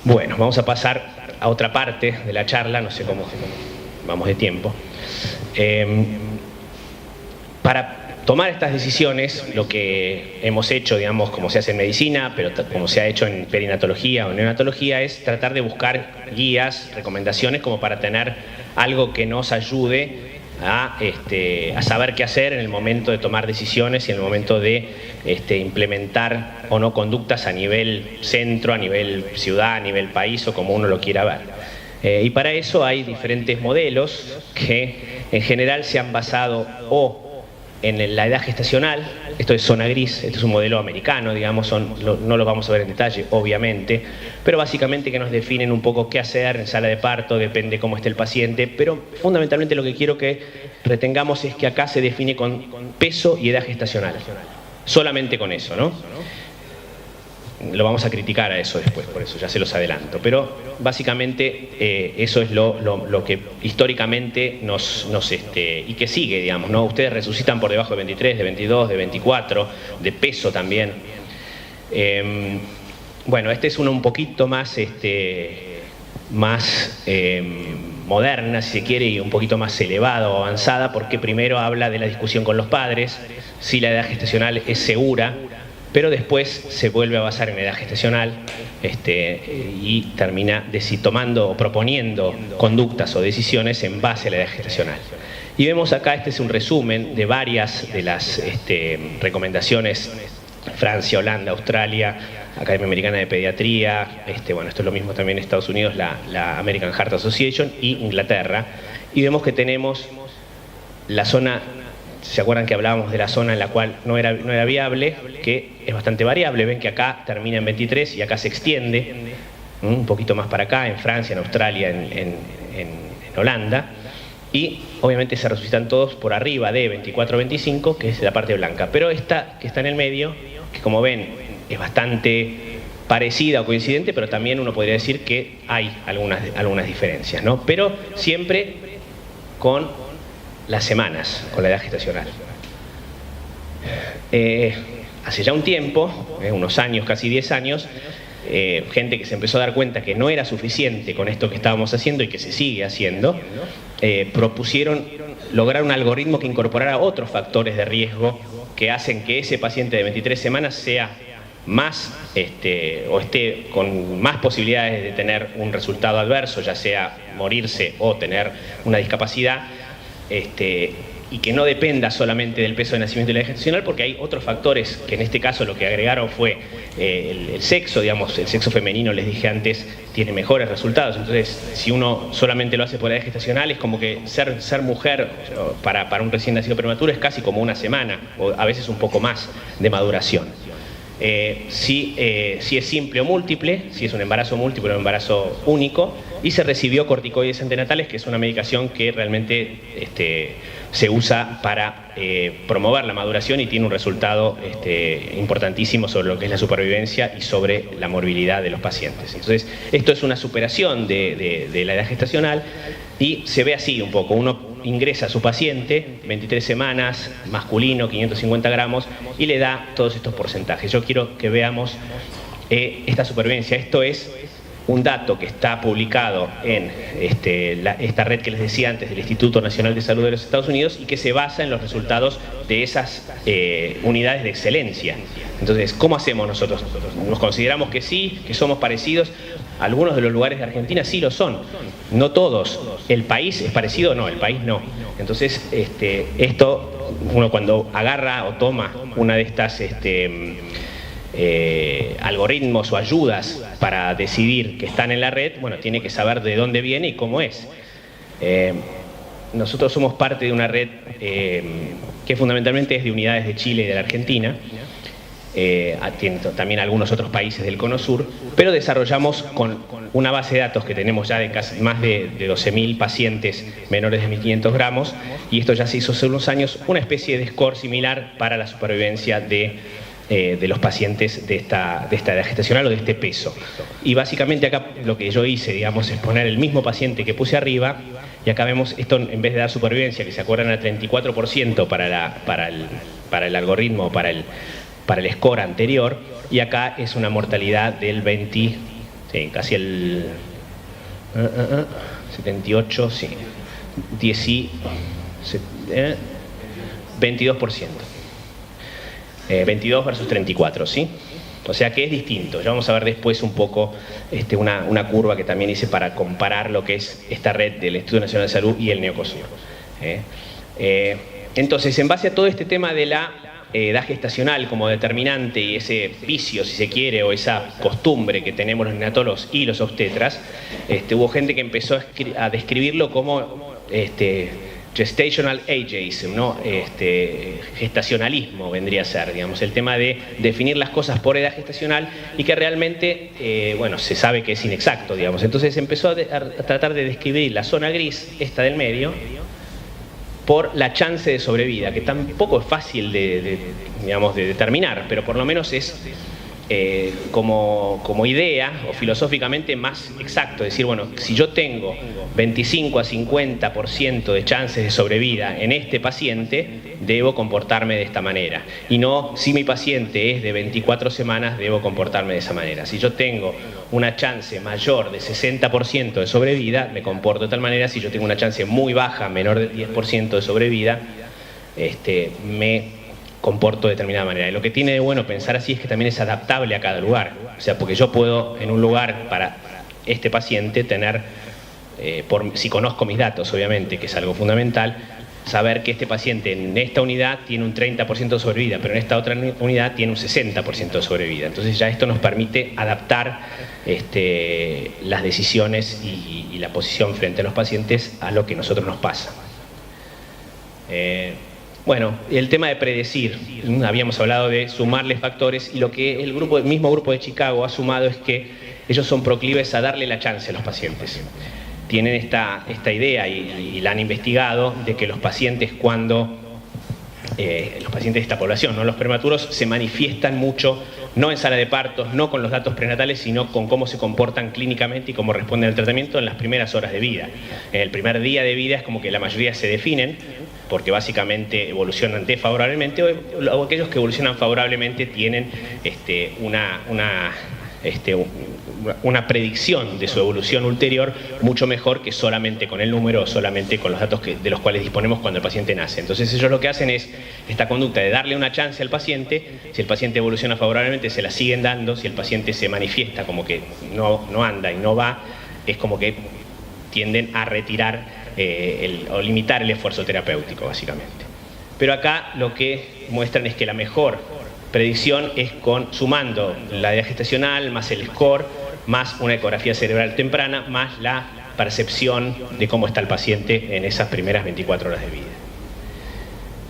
Bueno, vamos a pasar a otra parte de la charla, no sé cómo vamos de tiempo. Para tomar estas decisiones, lo que hemos hecho, digamos, como se hace en medicina, pero como se ha hecho en perinatología o neonatología, es tratar de buscar guías, recomendaciones, como para tener algo que nos ayude a saber qué hacer en el momento de tomar decisiones y en el momento de implementar o no conductas a nivel centro, a nivel ciudad, a nivel país, o como uno lo quiera ver. Y para eso hay diferentes modelos que en general se han basado o en la edad gestacional. Esto es zona gris, este es un modelo americano, digamos, no lo vamos a ver en detalle, obviamente, pero básicamente que nos definen un poco qué hacer en sala de parto, depende cómo esté el paciente, pero fundamentalmente lo que quiero que retengamos es que acá se define con peso y edad gestacional, solamente con eso, ¿no? Lo vamos a criticar a eso después, por eso ya se los adelanto, pero básicamente eso es lo que históricamente y que sigue, digamos, ¿no? Ustedes resucitan por debajo de 23, de 22, de 24, de peso también. Bueno, este es uno un poquito más moderna, si se quiere, y un poquito más elevada o avanzada, porque primero habla de la discusión con los padres, si la edad gestacional es segura, pero después se vuelve a basar en edad gestacional y termina tomando o proponiendo conductas o decisiones en base a la edad gestacional. Y vemos acá, este es un resumen de varias de las recomendaciones: Francia, Holanda, Australia, Academia Americana de Pediatría, bueno, esto es lo mismo también en Estados Unidos, la American Heart Association, y Inglaterra. Y vemos que tenemos la zona. ¿Se acuerdan que hablábamos de la zona en la cual no era viable? Que es bastante variable. Ven que acá termina en 23 y acá se extiende un poquito más para acá, en Francia, en Australia, en Holanda. Y obviamente se resucitan todos por arriba de 24-25, que es la parte blanca. Pero esta que está en el medio, que como ven es bastante parecida o coincidente, pero también uno podría decir que hay algunas diferencias, ¿no? Pero siempre con las semanas, con la edad gestacional. Hace ya un tiempo, unos años, casi 10 años, gente que se empezó a dar cuenta que no era suficiente con esto que estábamos haciendo y que se sigue haciendo, propusieron lograr un algoritmo que incorporara otros factores de riesgo que hacen que ese paciente de 23 semanas sea más o esté con más posibilidades de tener un resultado adverso, ya sea morirse o tener una discapacidad, y que no dependa solamente del peso de nacimiento y la edad gestacional, porque hay otros factores que en este caso lo que agregaron fue el sexo, digamos, el sexo femenino, les dije antes, tiene mejores resultados. Entonces, si uno solamente lo hace por la edad gestacional, es como que ser mujer para un recién nacido prematuro es casi como una semana, o a veces un poco más de maduración. si es simple o múltiple, si es un embarazo múltiple o un embarazo único, y se recibió corticoides antenatales, que es una medicación que realmente se usa para promover la maduración y tiene un resultado importantísimo sobre lo que es la supervivencia y sobre la morbilidad de los pacientes. Entonces, esto es una superación de la edad gestacional y se ve así un poco. Uno ingresa a su paciente, 23 semanas, masculino, 550 gramos, y le da todos estos porcentajes. Yo quiero que veamos esta supervivencia. Esto es un dato que está publicado en esta red que les decía antes del Instituto Nacional de Salud de los Estados Unidos y que se basa en los resultados de esas unidades de excelencia. Entonces, ¿cómo hacemos nosotros? ¿Nos consideramos que sí, que somos parecidos? Algunos de los lugares de Argentina sí lo son, no todos. ¿El país es parecido? No, el país no. Entonces, esto, uno cuando agarra o toma una de estas algoritmos o ayudas para decidir que están en la red, bueno, tiene que saber de dónde viene y cómo es. Nosotros somos parte de una red que fundamentalmente es de unidades de Chile y de la Argentina. Tiene también algunos otros países del Cono Sur, pero desarrollamos con una base de datos que tenemos ya de casi más de 12.000 pacientes menores de 1.500 gramos, y esto ya se hizo hace unos años, una especie de score similar para la supervivencia de los pacientes de esta edad gestacional o de este peso. Y básicamente acá lo que yo hice, digamos, es poner el mismo paciente que puse arriba, y acá vemos esto en vez de dar supervivencia, que se acuerdan al 34% para el algoritmo, para el score anterior, y acá es una mortalidad del 20, sí, casi el 78, sí, 22%. 22 versus 34, ¿sí? O sea que es distinto. Ya vamos a ver después un poco una curva que también hice para comparar lo que es esta red del Instituto Nacional de Salud y el Neocosur. Entonces, en base a todo este tema de la edad gestacional como determinante y ese vicio, si se quiere, o esa costumbre que tenemos los neonatólogos y los obstetras, hubo gente que empezó a describirlo como gestational ageism, ¿no? Gestacionalismo vendría a ser, digamos, el tema de definir las cosas por edad gestacional y que realmente, bueno, se sabe que es inexacto, digamos. Entonces empezó a tratar de describir la zona gris, esta del medio, por la chance de sobrevida, que tampoco es fácil de determinar, pero por lo menos es como idea o filosóficamente más exacto. Es decir, bueno, si yo tengo 25 a 50% de chances de sobrevida en este paciente, debo comportarme de esta manera. Y no, si mi paciente es de 24 semanas, debo comportarme de esa manera. Si yo tengo una chance mayor de 60% de sobrevida, me comporto de tal manera. Si yo tengo una chance muy baja, menor del 10% de sobrevida, me comporto de determinada manera. Y lo que tiene de bueno pensar así es que también es adaptable a cada lugar. O sea, porque yo puedo en un lugar para este paciente tener, si conozco mis datos, obviamente, que es algo fundamental, saber que este paciente en esta unidad tiene un 30% de sobrevida, pero en esta otra unidad tiene un 60% de sobrevida. Entonces ya esto nos permite adaptar las decisiones y la posición frente a los pacientes a lo que a nosotros nos pasa. Bueno, el tema de predecir, habíamos hablado de sumarle factores, y lo que el mismo grupo de Chicago ha sumado es que ellos son proclives a darle la chance a los pacientes. Tienen esta idea y la han investigado de que los pacientes los pacientes de esta población, ¿no? Los prematuros, se manifiestan mucho, no en sala de partos, no con los datos prenatales, sino con cómo se comportan clínicamente y cómo responden al tratamiento en las primeras horas de vida. En el primer día de vida es como que la mayoría se definen, porque básicamente evolucionan desfavorablemente, o aquellos que evolucionan favorablemente tienen una predicción de su evolución ulterior mucho mejor que solamente con el número o solamente con los datos de los cuales disponemos cuando el paciente nace. Entonces ellos lo que hacen es esta conducta de darle una chance al paciente. Si el paciente evoluciona favorablemente, se la siguen dando. Si el paciente se manifiesta como que no anda y no va, es como que tienden a retirar o limitar el esfuerzo terapéutico, básicamente. Pero acá lo que muestran es que la mejor predicción es sumando la edad gestacional, más el score, más una ecografía cerebral temprana, más la percepción de cómo está el paciente en esas primeras 24 horas de vida.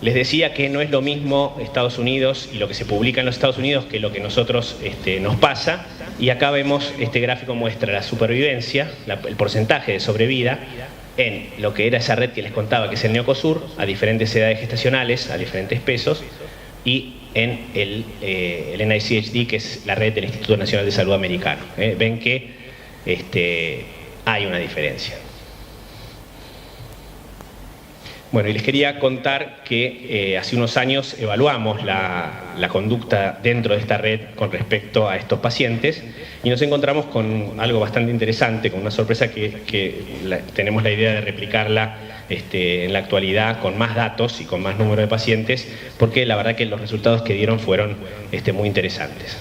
Les decía que no es lo mismo Estados Unidos y lo que se publica en los Estados Unidos que lo que nosotros nos pasa. Y acá vemos, este gráfico muestra la supervivencia, el porcentaje de sobrevida en lo que era esa red que les contaba, que es el Neocosur, a diferentes edades gestacionales, a diferentes pesos, y en el NICHD, que es la red del Instituto Nacional de Salud Americano. Ven que hay una diferencia. Bueno, y les quería contar que hace unos años evaluamos la conducta dentro de esta red con respecto a estos pacientes y nos encontramos con algo bastante interesante, con una sorpresa que tenemos la idea de replicarla en la actualidad con más datos y con más número de pacientes, porque la verdad que los resultados que dieron fueron muy interesantes.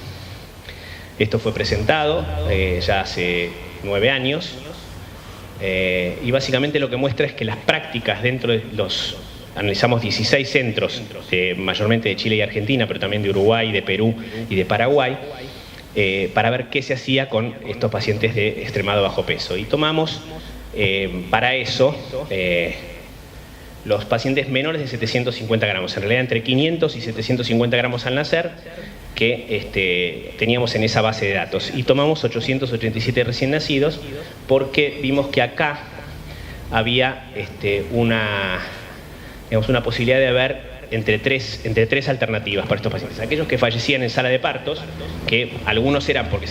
Esto fue presentado ya hace 9 años. Y básicamente lo que muestra es que las prácticas dentro de analizamos 16 centros, mayormente de Chile y Argentina, pero también de Uruguay, de Perú y de Paraguay, para ver qué se hacía con estos pacientes de extremado bajo peso. Y tomamos para eso los pacientes menores de 750 gramos, en realidad entre 500 y 750 gramos al nacer, que teníamos en esa base de datos. Y tomamos 887 recién nacidos porque vimos que acá había una posibilidad de haber entre tres alternativas para estos pacientes. Aquellos que fallecían en sala de partos, que algunos eran porque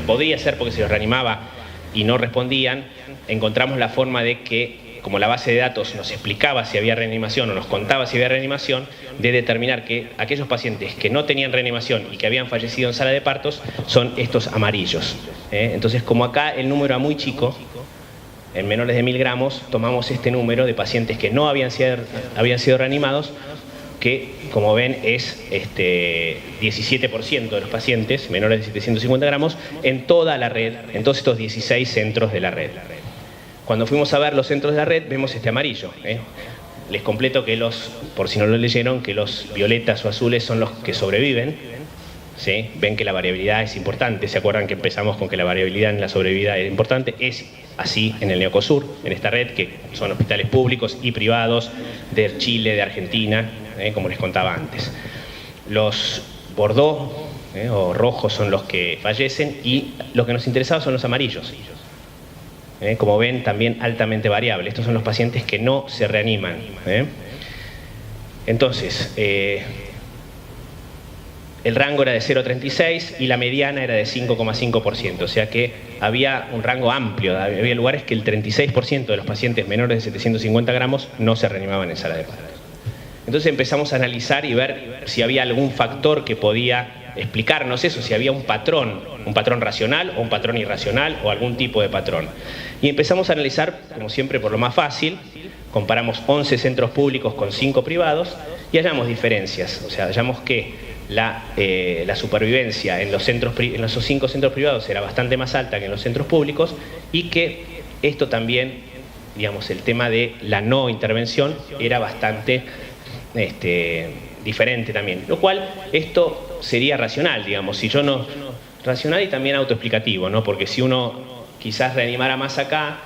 podía ser porque se los reanimaba y no respondían, encontramos la forma de que, como la base de datos nos explicaba si había reanimación o nos contaba si había reanimación, de determinar que aquellos pacientes que no tenían reanimación y que habían fallecido en sala de partos son estos amarillos. Entonces, como acá el número era muy chico, en menores de 1000 gramos, tomamos este número de pacientes que no habían sido reanimados, que como ven es 17% de los pacientes menores de 750 gramos en toda la red, en todos estos 16 centros de la red. Cuando fuimos a ver los centros de la red, vemos este amarillo. Les completo que por si no lo leyeron, que los violetas o azules son los que sobreviven. ¿Sí? Ven que la variabilidad es importante. ¿Se acuerdan que empezamos con que la variabilidad en la sobrevida era importante? Es así en el Neocosur, en esta red, que son hospitales públicos y privados de Chile, de Argentina, como les contaba antes. Los bordeaux o rojos son los que fallecen y los que nos interesaban son los amarillos. Como ven, también altamente variable. Estos son los pacientes que no se reaniman. Entonces, el rango era de 0,36 y la mediana era de 5,5%. O sea que había un rango amplio. Había lugares que el 36% de los pacientes menores de 750 gramos no se reanimaban en sala de partos. Entonces empezamos a analizar y ver si había algún factor que podía explicarnos eso, si había un patrón racional o un patrón irracional o algún tipo de patrón. Y empezamos a analizar, como siempre, por lo más fácil. Comparamos 11 centros públicos con 5 privados y hallamos diferencias. O sea, hallamos que la supervivencia en los 5 centros privados era bastante más alta que en los centros públicos y que esto también, digamos, el tema de la no intervención era bastante diferente también. Lo cual, esto sería racional, digamos, si yo no... Racional y también autoexplicativo, ¿no? Porque si uno quizás reanimara más acá,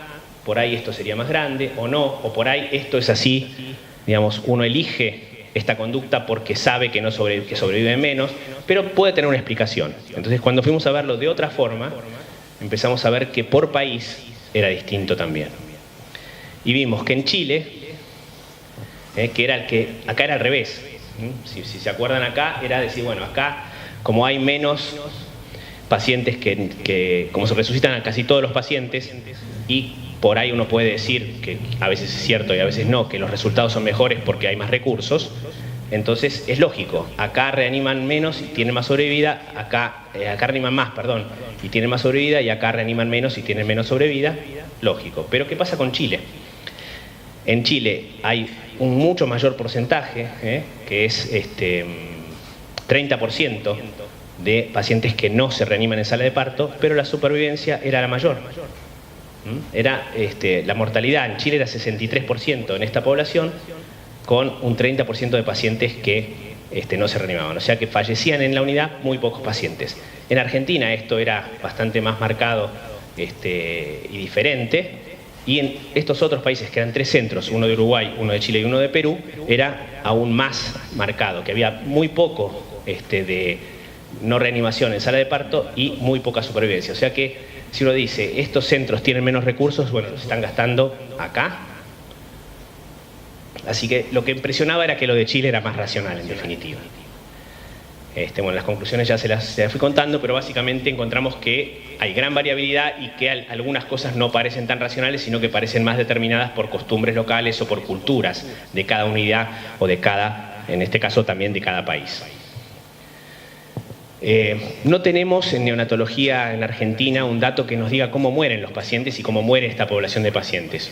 por ahí esto sería más grande, o no, o por ahí esto es así, digamos, uno elige esta conducta porque sabe que sobrevive menos, pero puede tener una explicación. Entonces, cuando fuimos a verlo de otra forma, empezamos a ver que por país era distinto también. Y vimos que en Chile, acá era al revés. Si se acuerdan, acá era decir, bueno, acá como hay menos pacientes que como se resucitan a casi todos los pacientes, y por ahí uno puede decir que a veces es cierto y a veces no, que los resultados son mejores porque hay más recursos, entonces es lógico, acá reaniman menos y tienen más sobrevida, acá reaniman más, perdón, y tienen más sobrevida, y acá reaniman menos y tienen menos sobrevida, lógico. Pero ¿qué pasa con Chile? En Chile hay un mucho mayor porcentaje, que es 30% de pacientes que no se reaniman en sala de parto, pero la supervivencia era la mayor. La mortalidad en Chile era 63% en esta población, con un 30% de pacientes que no se reanimaban. O sea que fallecían en la unidad muy pocos pacientes. En Argentina esto era bastante más marcado y diferente. Y en estos otros países, que eran 3 centros, uno de Uruguay, uno de Chile y uno de Perú, era aún más marcado, que había muy poco de no reanimación en sala de parto y muy poca supervivencia. O sea que si uno dice, estos centros tienen menos recursos, bueno, se están gastando acá. Así que lo que impresionaba era que lo de Chile era más racional, en definitiva. Bueno, las conclusiones ya se las fui contando, pero básicamente encontramos que hay gran variabilidad y que algunas cosas no parecen tan racionales, sino que parecen más determinadas por costumbres locales o por culturas de cada unidad o de cada, en este caso también de cada país. No tenemos en neonatología en Argentina un dato que nos diga cómo mueren los pacientes y cómo muere esta población de pacientes.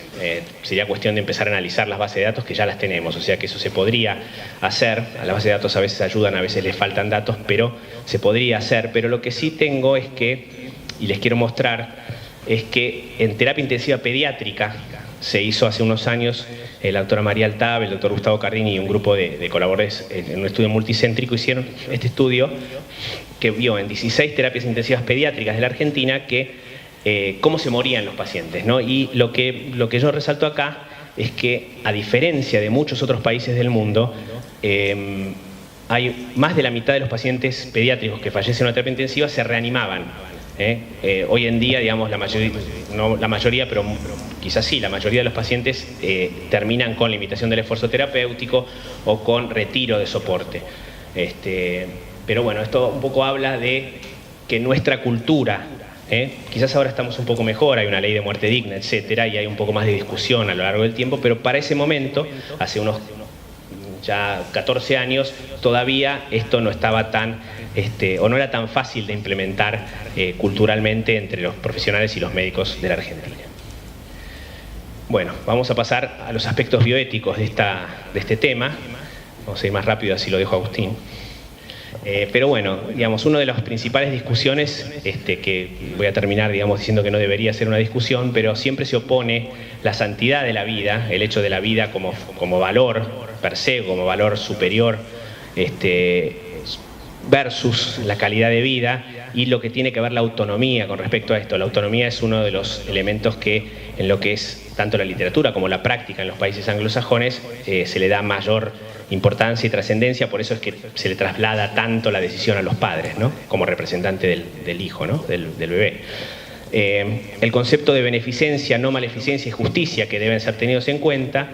Sería cuestión de empezar a analizar las bases de datos, que ya las tenemos, o sea que eso se podría hacer. A las bases de datos a veces ayudan, a veces les faltan datos, pero se podría hacer. Pero lo que sí tengo es que, y les quiero mostrar, es que en terapia intensiva pediátrica se hizo hace unos años, la doctora María Altab, el doctor Gustavo Cardini y un grupo de colaboradores en un estudio multicéntrico hicieron este estudio que vio en 16 terapias intensivas pediátricas de la Argentina cómo se morían los pacientes, ¿no? Y lo que yo resalto acá es que, a diferencia de muchos otros países del mundo, hay más de la mitad de los pacientes pediátricos que fallecen en una terapia intensiva se reanimaban. Hoy en día, digamos, no la mayoría, pero quizás sí, la mayoría de los pacientes terminan con limitación del esfuerzo terapéutico o con retiro de soporte. Pero bueno, esto un poco habla de que nuestra cultura, quizás ahora estamos un poco mejor, hay una ley de muerte digna, etcétera, y hay un poco más de discusión a lo largo del tiempo, pero para ese momento, hace unos ya 14 años, todavía esto no estaba tan, o no era tan fácil de implementar culturalmente entre los profesionales y los médicos de la Argentina. Bueno, vamos a pasar a los aspectos bioéticos de este tema. Vamos a ir más rápido, así lo dejo a Agustín. Pero bueno, digamos, una de las principales discusiones, que voy a terminar, digamos, diciendo que no debería ser una discusión, pero siempre se opone la santidad de la vida, el hecho de la vida como valor per se, como valor superior, versus la calidad de vida y lo que tiene que ver la autonomía con respecto a esto. La autonomía es uno de los elementos que, en lo que es tanto la literatura como la práctica en los países anglosajones, se le da mayor importancia y trascendencia, por eso es que se le traslada tanto la decisión a los padres, ¿no? Como representante del hijo, ¿no? del bebé. El concepto de beneficencia, no maleficencia y justicia que deben ser tenidos en cuenta,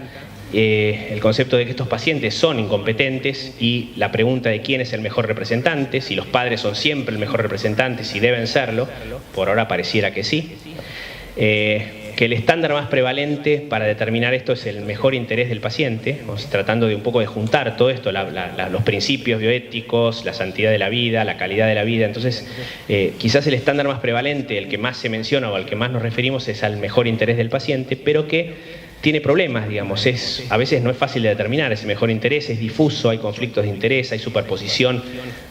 el concepto de que estos pacientes son incompetentes y la pregunta de quién es el mejor representante, si los padres son siempre el mejor representante, si deben serlo, por ahora pareciera que sí. Que el estándar más prevalente para determinar esto es el mejor interés del paciente, tratando de un poco de juntar todo esto, los principios bioéticos, la santidad de la vida, la calidad de la vida. Entonces, quizás el estándar más prevalente, el que más se menciona o al que más nos referimos, es al mejor interés del paciente, pero que tiene problemas, digamos, a veces no es fácil de determinar ese mejor interés, es difuso, hay conflictos de interés, hay superposición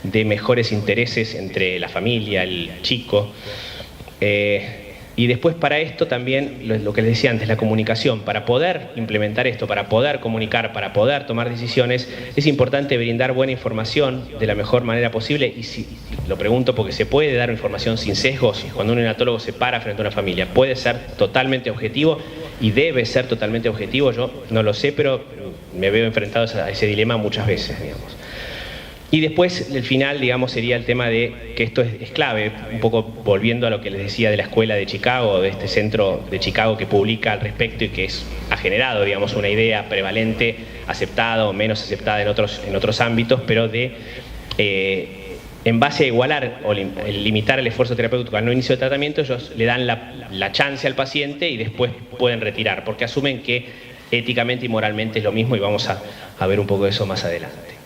de mejores intereses entre la familia, el chico. Y después para esto también, lo que les decía antes, la comunicación. Para poder implementar esto, para poder comunicar, para poder tomar decisiones, es importante brindar buena información de la mejor manera posible. Y lo pregunto porque se puede dar información sin sesgos. Cuando un neonatólogo se para frente a una familia, puede ser totalmente objetivo y debe ser totalmente objetivo. Yo no lo sé, pero me veo enfrentado a ese dilema muchas veces, digamos. Y después, el final, digamos, sería el tema de que esto es clave, un poco volviendo a lo que les decía de la escuela de Chicago, de este centro de Chicago que publica al respecto y que ha generado, digamos, una idea prevalente, aceptada o menos aceptada en otros ámbitos, pero en base a igualar o limitar el esfuerzo terapéutico al no inicio de tratamiento, ellos le dan la chance al paciente y después pueden retirar, porque asumen que éticamente y moralmente es lo mismo, y vamos a ver un poco de eso más adelante.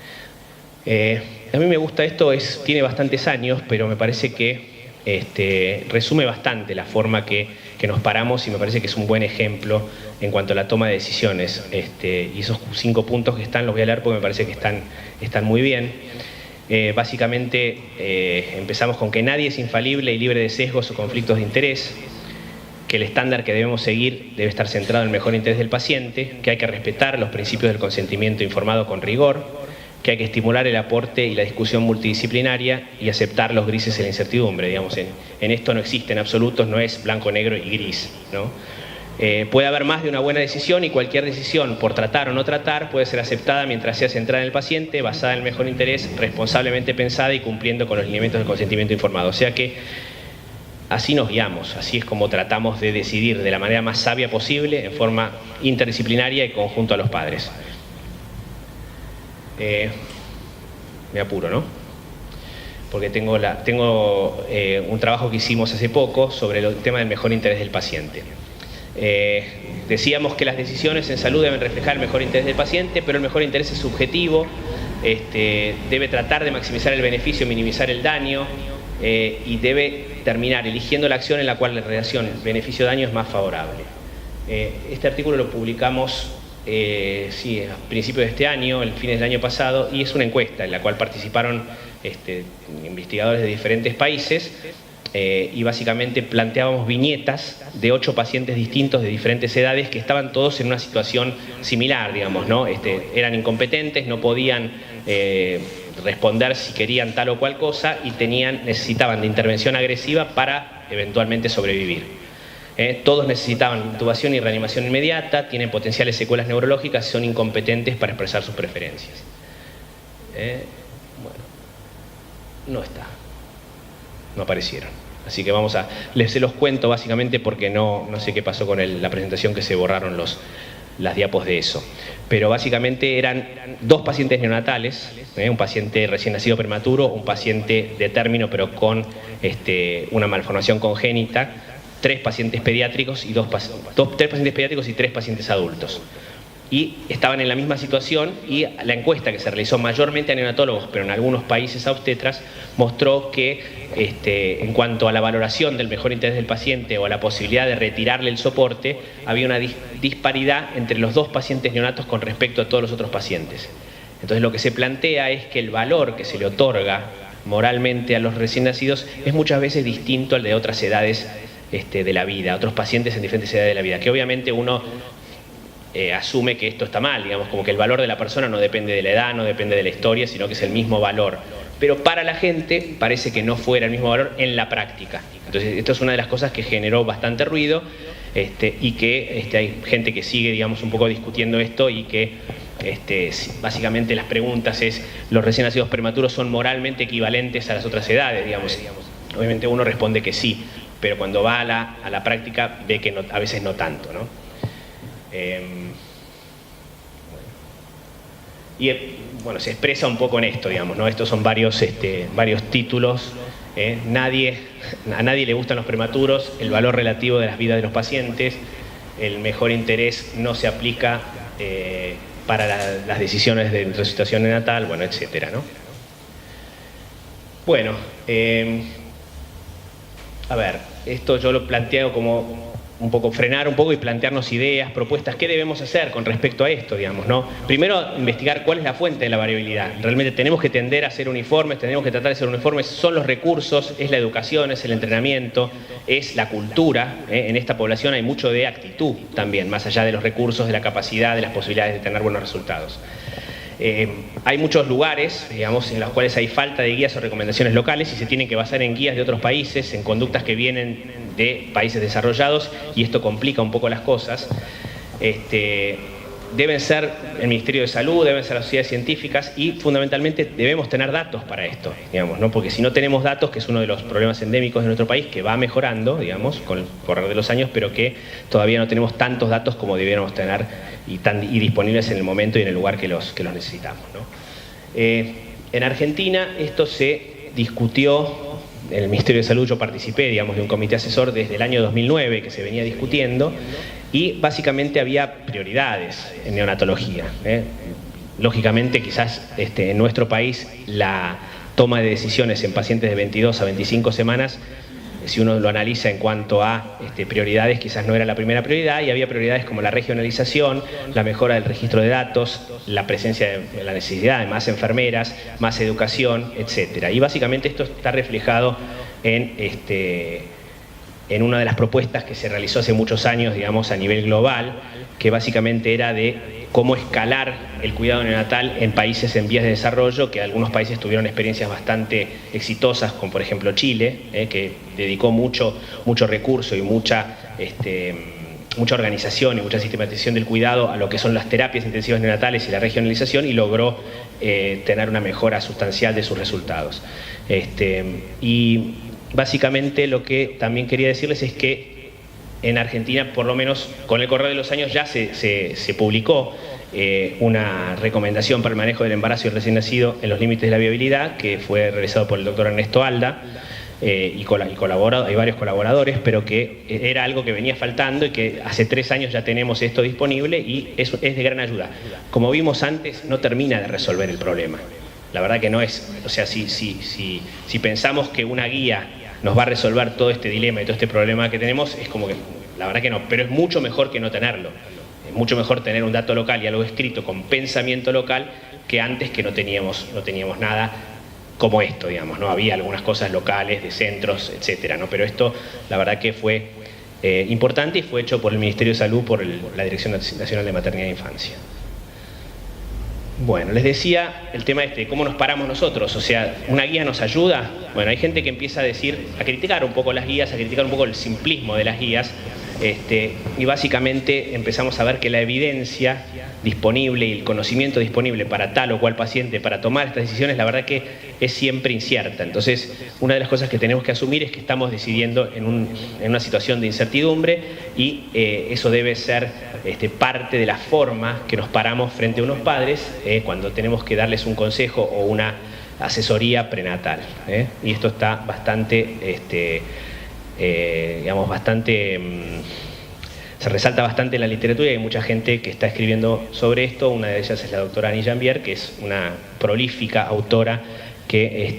A mí me gusta esto, tiene bastantes años, pero me parece que resume bastante la forma que nos paramos y me parece que es un buen ejemplo en cuanto a la toma de decisiones. Y esos 5 puntos que los voy a leer porque me parece que están muy bien. Básicamente empezamos con que nadie es infalible y libre de sesgos o conflictos de interés, que el estándar que debemos seguir debe estar centrado en el mejor interés del paciente, que hay que respetar los principios del consentimiento informado con rigor, que hay que estimular el aporte y la discusión multidisciplinaria y aceptar los grises y la incertidumbre. Digamos, en esto no existen absolutos, no es blanco, negro y gris, ¿no? Puede haber más de una buena decisión y cualquier decisión, por tratar o no tratar, puede ser aceptada mientras sea centrada en el paciente, basada en el mejor interés, responsablemente pensada y cumpliendo con los lineamientos del consentimiento informado. O sea que así nos guiamos, así es como tratamos de decidir de la manera más sabia posible, en forma interdisciplinaria y conjunto a los padres. Me apuro, ¿no? Porque tengo un trabajo que hicimos hace poco sobre el tema del mejor interés del paciente. Decíamos que las decisiones en salud deben reflejar el mejor interés del paciente, pero el mejor interés es subjetivo, debe tratar de maximizar el beneficio, minimizar el daño, y debe terminar eligiendo la acción en la cual la relación beneficio-daño es más favorable. Este artículo lo publicamos a principios de este año, el fines del año pasado, y es una encuesta en la cual participaron investigadores de diferentes países, y básicamente planteábamos viñetas de 8 pacientes distintos de diferentes edades que estaban todos en una situación similar, digamos, ¿no? Eran incompetentes, no podían responder si querían tal o cual cosa y necesitaban de intervención agresiva para eventualmente sobrevivir. Todos necesitaban intubación y reanimación inmediata, tienen potenciales secuelas neurológicas y son incompetentes para expresar sus preferencias. No aparecieron. Así que se los cuento básicamente porque no sé qué pasó con la presentación, que se borraron las diapos de eso. Pero básicamente eran 2 pacientes neonatales, un paciente recién nacido prematuro, un paciente de término pero con una malformación congénita, 3 pacientes pediátricos y 3 pacientes pediátricos y 3 pacientes adultos. Y estaban en la misma situación, y la encuesta, que se realizó mayormente a neonatólogos, pero en algunos países a obstetras, mostró que en cuanto a la valoración del mejor interés del paciente o a la posibilidad de retirarle el soporte, había una disparidad entre los 2 pacientes neonatos con respecto a todos los otros pacientes. Entonces lo que se plantea es que el valor que se le otorga moralmente a los recién nacidos es muchas veces distinto al de otras edades de la vida, otros pacientes en diferentes edades de la vida, que obviamente uno asume que esto está mal, digamos, como que el valor de la persona no depende de la edad, no depende de la historia, sino que es el mismo valor. Pero para la gente parece que no fuera el mismo valor en la práctica. Entonces esto es una de las cosas que generó bastante ruido, y que hay gente que sigue, digamos, un poco discutiendo esto, y que básicamente las preguntas es: ¿los recién nacidos prematuros son moralmente equivalentes a las otras edades? Digamos. Obviamente uno responde que sí, pero cuando va a la práctica ve que a veces no tanto, ¿no? Se expresa un poco en esto, digamos, ¿no? Estos son varios títulos. A nadie le gustan los prematuros, el valor relativo de las vidas de los pacientes, el mejor interés no se aplica para las decisiones de resucitación neonatal, bueno, etcétera, ¿no? Bueno, esto yo lo planteo como un poco frenar un poco y plantearnos ideas, propuestas, qué debemos hacer con respecto a esto, digamos, ¿no? Primero, investigar cuál es la fuente de la variabilidad. Realmente tenemos que tender a ser uniformes, tenemos que tratar de ser uniformes, son los recursos, es la educación, es el entrenamiento, es la cultura. En esta población hay mucho de actitud también, más allá de los recursos, de la capacidad, de las posibilidades de tener buenos resultados. Hay muchos lugares, digamos, en los cuales hay falta de guías o recomendaciones locales y se tienen que basar en guías de otros países, en conductas que vienen de países desarrollados, y esto complica un poco las cosas. Deben ser el Ministerio de Salud, deben ser las sociedades científicas, y fundamentalmente debemos tener datos para esto, digamos, ¿no? Porque si no tenemos datos, que es uno de los problemas endémicos de nuestro país, que va mejorando, digamos, con el correr de los años, pero que todavía no tenemos tantos datos como debiéramos tener y disponibles en el momento y en el lugar que los necesitamos, ¿no? En Argentina esto se discutió. En el Ministerio de Salud yo participé, digamos, de un comité asesor desde el año 2009 que se venía discutiendo, y básicamente había prioridades en neonatología. Lógicamente, quizás en nuestro país la toma de decisiones en pacientes de 22 a 25 semanas, si uno lo analiza en cuanto a prioridades, quizás no era la primera prioridad, y había prioridades como la regionalización, la mejora del registro de datos, la presencia de la necesidad de más enfermeras, más educación, etc. Y básicamente esto está reflejado en una de las propuestas que se realizó hace muchos años, digamos, a nivel global, que básicamente era de cómo escalar el cuidado neonatal en países en vías de desarrollo, que algunos países tuvieron experiencias bastante exitosas, como por ejemplo Chile, que dedicó mucho recurso y mucha mucha organización y mucha sistematización del cuidado a lo que son las terapias intensivas neonatales y la regionalización, y logró tener una mejora sustancial de sus resultados. Y básicamente lo que también quería decirles es que en Argentina, por lo menos con el correr de los años, ya se publicó una recomendación para el manejo del embarazo y el recién nacido en los límites de la viabilidad, que fue realizado por el doctor Ernesto Alda, y hay varios colaboradores, pero que era algo que venía faltando y que hace 3 años ya tenemos esto disponible, y es de gran ayuda. Como vimos antes, no termina de resolver el problema. La verdad que no es, o sea, si pensamos que una guía nos va a resolver todo este dilema y todo este problema que tenemos, es como que, la verdad que no, pero es mucho mejor que no tenerlo. Es mucho mejor tener un dato local y algo escrito con pensamiento local que antes, que no teníamos nada como esto, digamos, ¿no? Había algunas cosas locales, de centros, etcétera, ¿no? Pero esto, la verdad que fue importante, y fue hecho por el Ministerio de Salud, por la Dirección Nacional de Maternidad e Infancia. Bueno, les decía el tema ¿cómo nos paramos nosotros? O sea, ¿una guía nos ayuda? Bueno, hay gente que empieza a criticar un poco las guías, a criticar un poco el simplismo de las guías, y básicamente empezamos a ver que la evidencia disponible y el conocimiento disponible para tal o cual paciente para tomar estas decisiones, la verdad que es siempre incierta. Entonces, una de las cosas que tenemos que asumir es que estamos decidiendo en una situación de incertidumbre, y eso debe ser parte de la forma que nos paramos frente a unos padres cuando tenemos que darles un consejo o una asesoría prenatal. Y esto está bastante, se resalta bastante en la literatura, y hay mucha gente que está escribiendo sobre esto. Una de ellas es la doctora Annie Jambier, que es una prolífica autora que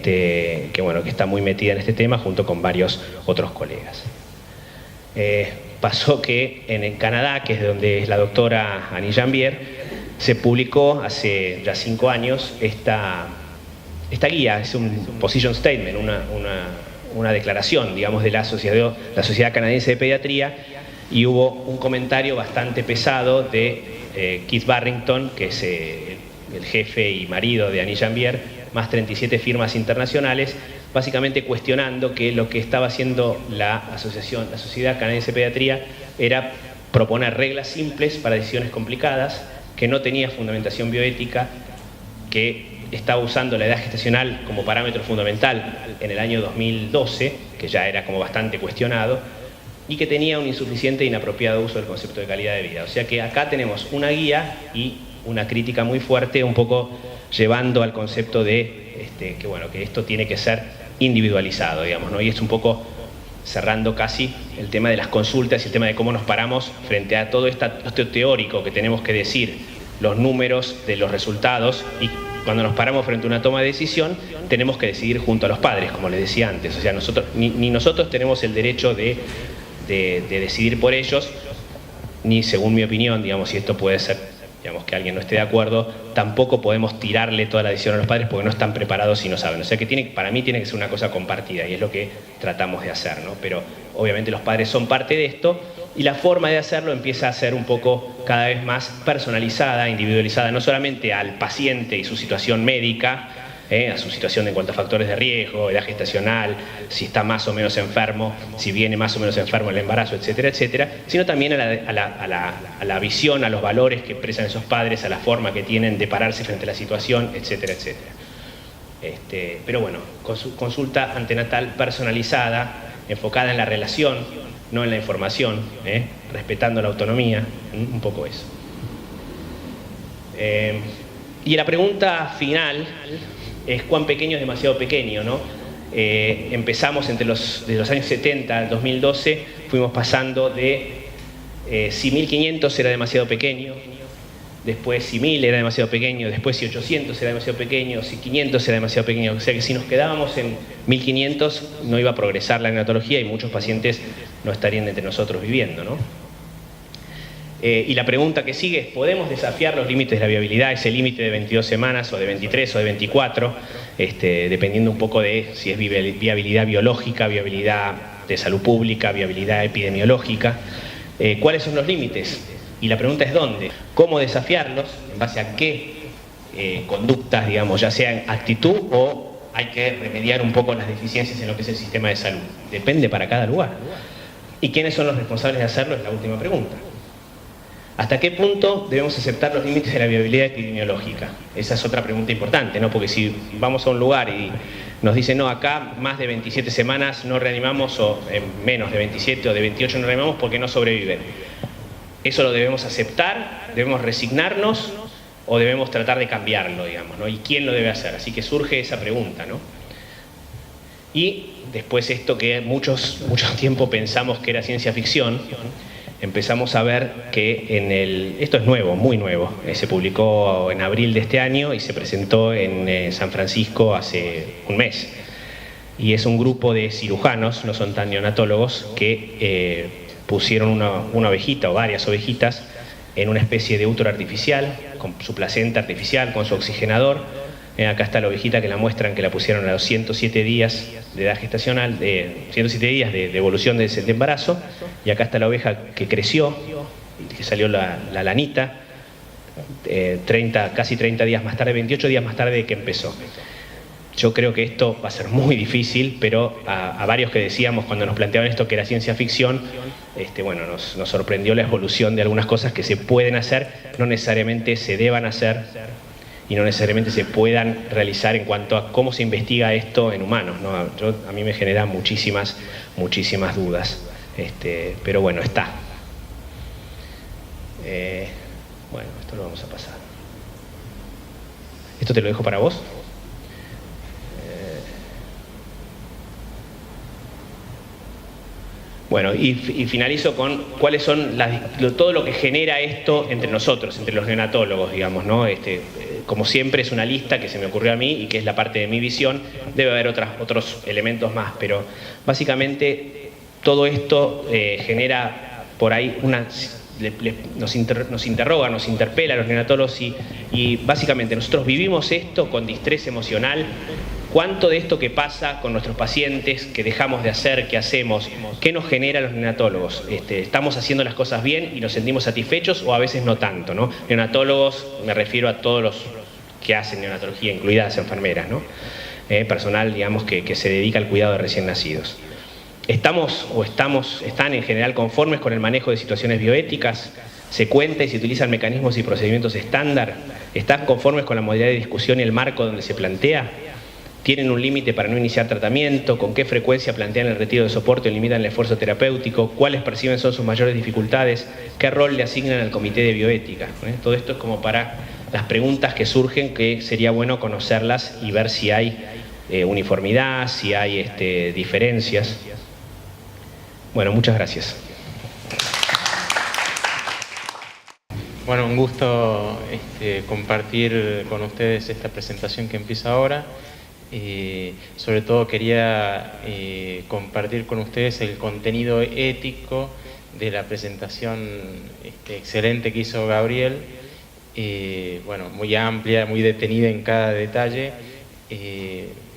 está muy metida en este tema junto con varios otros colegas. Pasó que en Canadá, que es de donde es la doctora Annie Jambier, se publicó hace ya 5 años esta guía. Es un position statement, una declaración, digamos, de la Sociedad Canadiense de Pediatría, y hubo un comentario bastante pesado de Keith Barrington, que es el jefe y marido de Annie Jambier, más 37 firmas internacionales, básicamente cuestionando que lo que estaba haciendo la Sociedad Canadiense de Pediatría era proponer reglas simples para decisiones complicadas, que no tenía fundamentación bioética, que estaba usando la edad gestacional como parámetro fundamental en el año 2012, que ya era como bastante cuestionado, y que tenía un insuficiente e inapropiado uso del concepto de calidad de vida. O sea que acá tenemos una guía y una crítica muy fuerte, un poco llevando al concepto de que esto tiene que ser individualizado, digamos, ¿no? Y es un poco cerrando casi el tema de las consultas y el tema de cómo nos paramos frente a todo esto teórico que tenemos que decir, los números de los resultados, y cuando nos paramos frente a una toma de decisión tenemos que decidir junto a los padres, como les decía antes. O sea, ni nosotros tenemos el derecho de decidir por ellos, ni, según mi opinión, digamos, si esto puede ser, digamos, que alguien no esté de acuerdo, tampoco podemos tirarle toda la decisión a los padres porque no están preparados y no saben. O sea que para mí tiene que ser una cosa compartida, y es lo que tratamos de hacer, ¿no? Pero obviamente los padres son parte de esto, y la forma de hacerlo empieza a ser un poco cada vez más personalizada, individualizada, no solamente al paciente y su situación médica, a su situación en cuanto a factores de riesgo, edad gestacional, si está más o menos enfermo, si viene más o menos enfermo el embarazo, etcétera, etcétera, sino también a la visión, a los valores que expresan esos padres, a la forma que tienen de pararse frente a la situación, etcétera, etcétera. Pero bueno, consulta antenatal personalizada, enfocada en la relación, no en la información, respetando la autonomía, un poco eso. Y la pregunta final es: ¿cuán pequeño es demasiado pequeño, no? Empezamos desde los años 70 al 2012, fuimos pasando de si 1500 era demasiado pequeño, después si 1000 era demasiado pequeño, después si 800 era demasiado pequeño, si 500 era demasiado pequeño. O sea que si nos quedábamos en 1500 no iba a progresar la neonatología y muchos pacientes no estarían entre nosotros viviendo, ¿no? Y la pregunta que sigue es: ¿podemos desafiar los límites de la viabilidad, ese límite de 22 semanas o de 23 o de 24, dependiendo un poco de si es viabilidad biológica, viabilidad de salud pública, viabilidad epidemiológica? ¿Cuáles son los límites? Y la pregunta es: ¿dónde? ¿Cómo desafiarlos? ¿En base a qué conductas, digamos, ya sea en actitud, o hay que remediar un poco las deficiencias en lo que es el sistema de salud? Depende para cada lugar. ¿Y quiénes son los responsables de hacerlo? Es la última pregunta. ¿Hasta qué punto debemos aceptar los límites de la viabilidad epidemiológica? Esa es otra pregunta importante, ¿no? Porque si vamos a un lugar y nos dicen, no, acá más de 27 semanas no reanimamos, o menos de 27 o de 28 no reanimamos porque no sobreviven. ¿Eso lo debemos aceptar? ¿Debemos resignarnos? ¿O debemos tratar de cambiarlo, digamos, ¿no? ¿Y quién lo debe hacer? Así que surge esa pregunta, ¿no? Y después esto que mucho tiempo pensamos que era ciencia ficción, empezamos a ver que esto es nuevo, muy nuevo, se publicó en abril de este año y se presentó en San Francisco hace un mes. Y es un grupo de cirujanos, no son tan neonatólogos, que pusieron una ovejita o varias ovejitas en una especie de útero artificial, con su placenta artificial, con su oxigenador. Acá está la ovejita que la muestran, que la pusieron a los 107 días de edad gestacional, 107 días de evolución de embarazo, y acá está la oveja que creció, que salió la lanita, casi 30 días más tarde, 28 días más tarde de que empezó. Yo creo que esto va a ser muy difícil, pero a varios que decíamos cuando nos planteaban esto que era ciencia ficción, bueno, nos sorprendió la evolución de algunas cosas que se pueden hacer, no necesariamente se deban hacer y no necesariamente se puedan realizar en cuanto a cómo se investiga esto en humanos, ¿no? A mí me genera muchísimas dudas, pero bueno, está. Bueno, esto lo vamos a pasar. ¿Esto te lo dejo para vos? Bueno, y finalizo con cuáles son todo lo que genera esto entre nosotros, entre los neonatólogos, digamos, ¿no? Como siempre es una lista que se me ocurrió a mí y que es la parte de mi visión. Debe haber otros elementos más, pero básicamente todo esto genera por ahí nos interroga, nos interpela a los neonatólogos y básicamente nosotros vivimos esto con distrés emocional. ¿Cuánto de esto que pasa con nuestros pacientes, que dejamos de hacer, que hacemos, qué nos genera a los neonatólogos? ¿Estamos haciendo las cosas bien y nos sentimos satisfechos o a veces no tanto, ¿no? Neonatólogos, me refiero a todos los que hacen neonatología, incluidas las enfermeras, ¿no? Personal, digamos, que se dedica al cuidado de recién nacidos. ¿Están en general conformes con el manejo de situaciones bioéticas? ¿Se cuenta y se utilizan mecanismos y procedimientos estándar? ¿Están conformes con la modalidad de discusión y el marco donde se plantea? ¿Tienen un límite para no iniciar tratamiento? ¿Con qué frecuencia plantean el retiro de soporte o limitan el esfuerzo terapéutico? ¿Cuáles perciben son sus mayores dificultades? ¿Qué rol le asignan al comité de bioética? Todo esto es como para las preguntas que surgen, que sería bueno conocerlas y ver si hay uniformidad, si hay diferencias. Bueno, muchas gracias. Bueno, un gusto compartir con ustedes esta presentación que empieza ahora. Sobre todo quería compartir con ustedes el contenido ético de la presentación excelente que hizo Gabriel, bueno, muy amplia, muy detenida en cada detalle.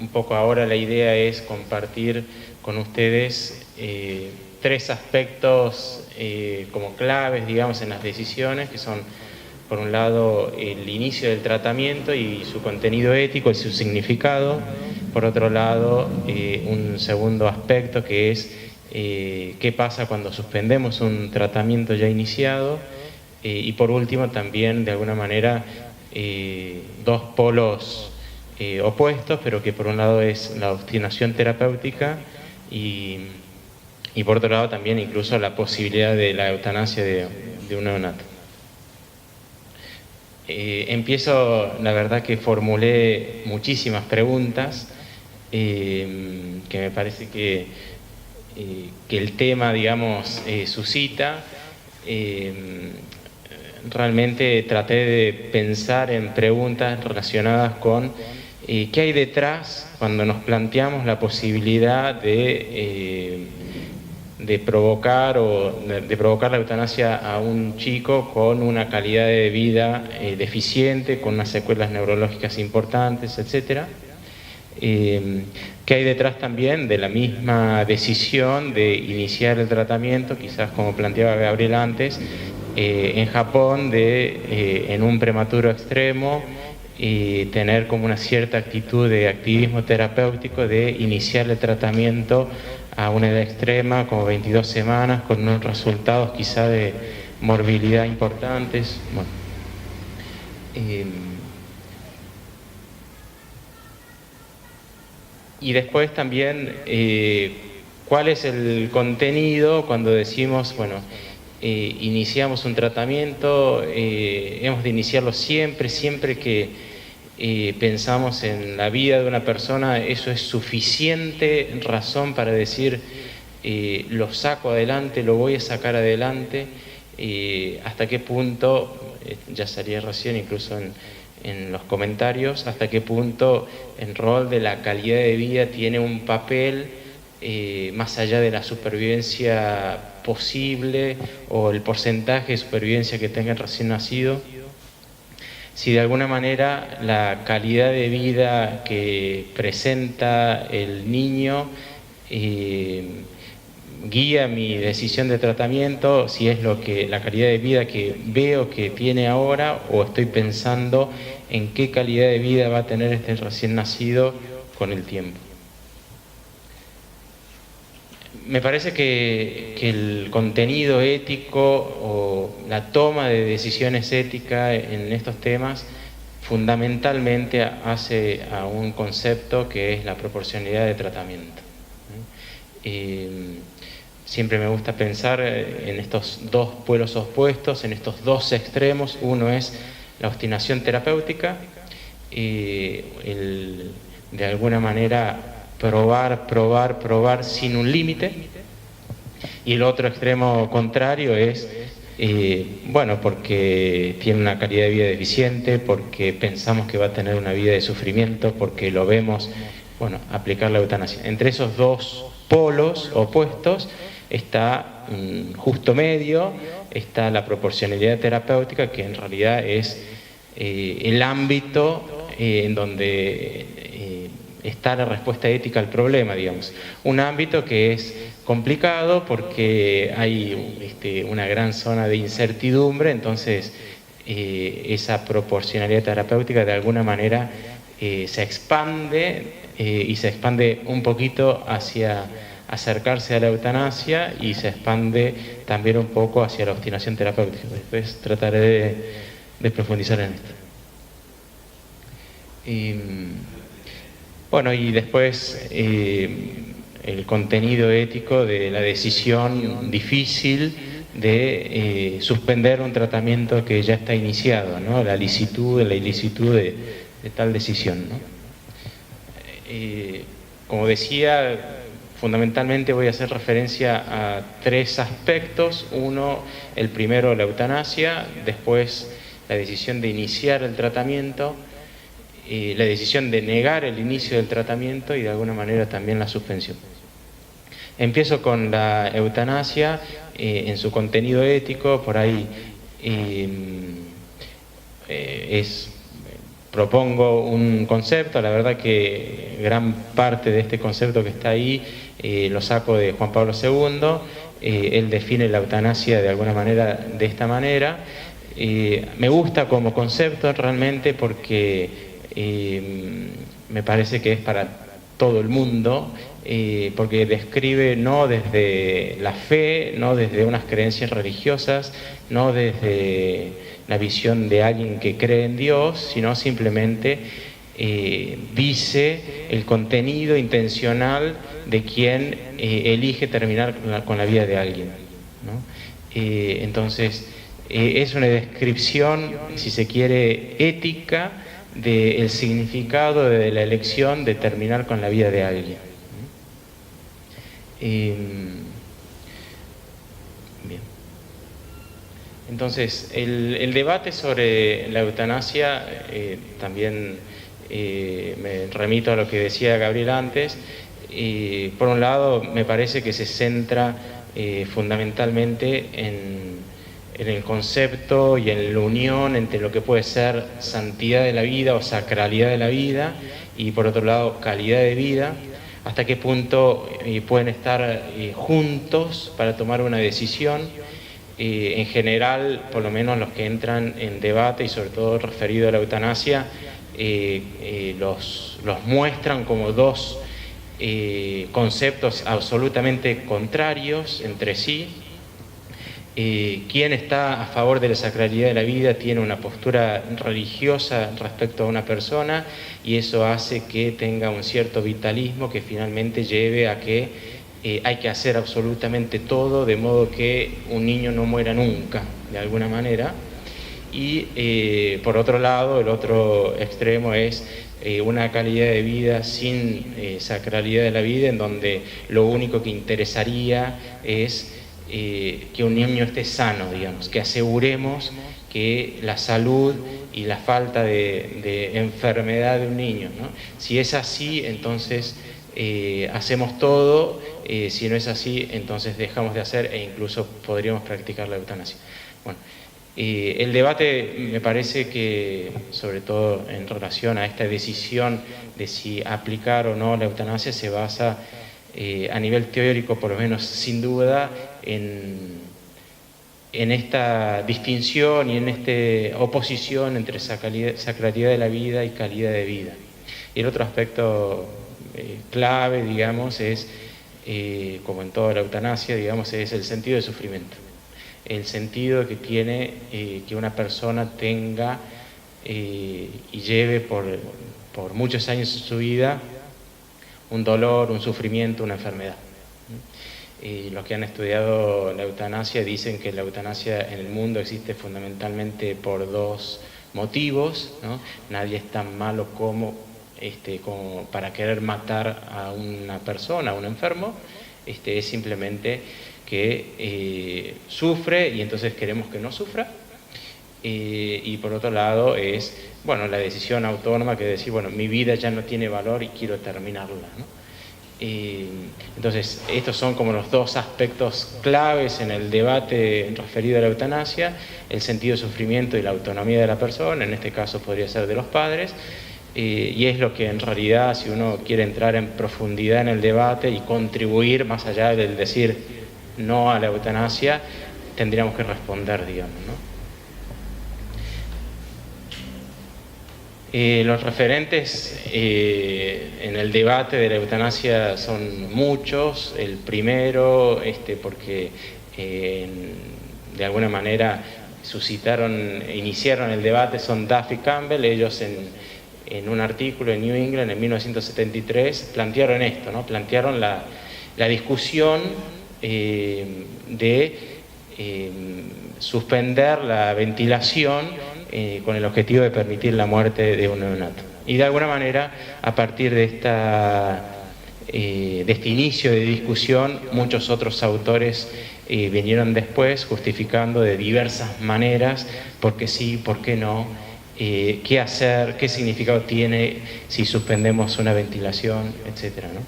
Un poco ahora la idea es compartir con ustedes 3 aspectos como claves, digamos, en las decisiones, que son, por un lado, el inicio del tratamiento y su contenido ético y su significado. Por otro lado, un segundo aspecto que es qué pasa cuando suspendemos un tratamiento ya iniciado. Y por último, también, de alguna manera, 2 polos opuestos, pero que por un lado es la obstinación terapéutica y por otro lado también incluso la posibilidad de la eutanasia de un neonato. Empiezo, la verdad que formulé muchísimas preguntas que me parece que el tema, digamos, suscita. Realmente traté de pensar en preguntas relacionadas con qué hay detrás cuando nos planteamos la posibilidad de provocar la eutanasia a un chico con una calidad de vida deficiente, con unas secuelas neurológicas importantes, etc. ¿Qué hay detrás también de la misma decisión de iniciar el tratamiento, quizás como planteaba Gabriel antes, en Japón, en un prematuro extremo, y tener como una cierta actitud de activismo terapéutico de iniciar el tratamiento a una edad extrema, como 22 semanas, con unos resultados quizá de morbilidad importantes. Bueno, y después también, ¿cuál es el contenido cuando decimos, bueno, iniciamos un tratamiento, hemos de iniciarlo siempre que pensamos en la vida de una persona? Eso es suficiente razón para decir, lo saco adelante, lo voy a sacar adelante. ¿Hasta qué punto, ya salía recién incluso en los comentarios, hasta qué punto el rol de la calidad de vida tiene un papel más allá de la supervivencia posible o el porcentaje de supervivencia que tenga el recién nacido? Si de alguna manera la calidad de vida que presenta el niño guía mi decisión de tratamiento, si es la calidad de vida que veo que tiene ahora, o estoy pensando en qué calidad de vida va a tener este recién nacido con el tiempo. Me parece que el contenido ético o la toma de decisiones éticas en estos temas fundamentalmente hace a un concepto que es la proporcionalidad de tratamiento. Siempre me gusta pensar en estos dos polos opuestos, en estos dos extremos. Uno es la obstinación terapéutica, de alguna manera probar sin un límite, y el otro extremo contrario es, bueno, porque tiene una calidad de vida deficiente, porque pensamos que va a tener una vida de sufrimiento, porque lo vemos, bueno, aplicar la eutanasia. Entre esos dos polos opuestos está justo medio, está la proporcionalidad terapéutica, que en realidad es el ámbito en donde está la respuesta ética al problema, digamos. Un ámbito que es complicado porque hay una gran zona de incertidumbre, entonces esa proporcionalidad terapéutica de alguna manera se expande y se expande un poquito hacia acercarse a la eutanasia, y se expande también un poco hacia la obstinación terapéutica. Después trataré de profundizar en esto. Bueno, y después el contenido ético de la decisión difícil de suspender un tratamiento que ya está iniciado, ¿no? La ilicitud de tal decisión, ¿no? Como decía, fundamentalmente voy a hacer referencia a tres aspectos. Uno, el primero, la eutanasia; después la decisión de iniciar el tratamiento, la decisión de negar el inicio del tratamiento, y de alguna manera también la suspensión. Empiezo con la eutanasia en su contenido ético. Por ahí propongo un concepto. La verdad que gran parte de este concepto que está ahí lo saco de Juan Pablo II. Él define la eutanasia de alguna manera de esta manera. Me gusta como concepto realmente porque me parece que es para todo el mundo, porque describe no desde la fe, no desde unas creencias religiosas, no desde la visión de alguien que cree en Dios, sino simplemente dice el contenido intencional de quien elige terminar con la vida de alguien, ¿no? Entonces es una descripción, si se quiere, ética del significado de la elección de terminar con la vida de alguien. Bien. Entonces, el debate sobre la eutanasia, también me remito a lo que decía Gabriel antes. Por un lado, me parece que se centra fundamentalmente en el concepto y en la unión entre lo que puede ser santidad de la vida o sacralidad de la vida, y por otro lado calidad de vida. Hasta qué punto pueden estar juntos para tomar una decisión. En general, por lo menos los que entran en debate, y sobre todo referido a la eutanasia, los muestran como dos conceptos absolutamente contrarios entre sí. Quien está a favor de la sacralidad de la vida tiene una postura religiosa respecto a una persona, y eso hace que tenga un cierto vitalismo que finalmente lleve a que hay que hacer absolutamente todo de modo que un niño no muera nunca, de alguna manera. Y por otro lado, el otro extremo es una calidad de vida sin sacralidad de la vida, en donde lo único que interesaría es que un niño esté sano, digamos, que aseguremos que la salud y la falta de enfermedad de un niño, ¿no? Si es así, entonces hacemos todo, si no es así, entonces dejamos de hacer e incluso podríamos practicar la eutanasia. Bueno, el debate me parece que, sobre todo en relación a esta decisión de si aplicar o no la eutanasia, se basa a nivel teórico, por lo menos sin duda, en esta distinción y en esta oposición entre sacralidad de la vida y calidad de vida. Y el otro aspecto clave, digamos, es, como en toda la eutanasia, digamos, es el sentido de sufrimiento. El sentido que tiene que una persona tenga y lleve por muchos años de su vida un dolor, un sufrimiento, una enfermedad. Los que han estudiado la eutanasia dicen que la eutanasia en el mundo existe fundamentalmente por dos motivos, ¿no? Nadie es tan malo como para querer matar a una persona, a un enfermo. Es simplemente que sufre y entonces queremos que no sufra. Y por otro lado es, bueno, la decisión autónoma que decir, bueno, mi vida ya no tiene valor y quiero terminarla, ¿no? Entonces, estos son como los dos aspectos claves en el debate referido a la eutanasia: el sentido de sufrimiento y la autonomía de la persona, en este caso podría ser de los padres, y es lo que en realidad, si uno quiere entrar en profundidad en el debate y contribuir más allá del decir no a la eutanasia, tendríamos que responder, digamos, ¿no? Los referentes en el debate de la eutanasia son muchos. El primero, porque de alguna manera iniciaron el debate, son Duff y Campbell. Ellos en un artículo en New England en 1973 plantearon esto, ¿no? Plantearon la discusión de suspender la ventilación con el objetivo de permitir la muerte de un neonato. Y de alguna manera, a partir de este inicio de discusión, muchos otros autores vinieron después justificando de diversas maneras por qué sí, por qué no, qué hacer, qué significado tiene si suspendemos una ventilación, etcétera, ¿no?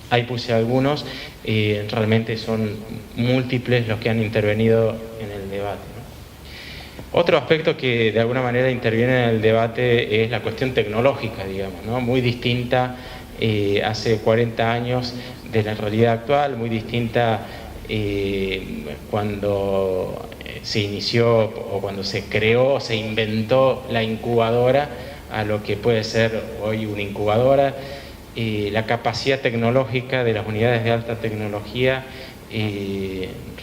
Ahí puse algunos, realmente son múltiples los que han intervenido en el debate, ¿no? Otro aspecto que de alguna manera interviene en el debate es la cuestión tecnológica, digamos, ¿no? Muy distinta hace 40 años de la realidad actual, muy distinta cuando se inició o cuando se creó, se inventó la incubadora, a lo que puede ser hoy una incubadora. La capacidad tecnológica de las unidades de alta tecnología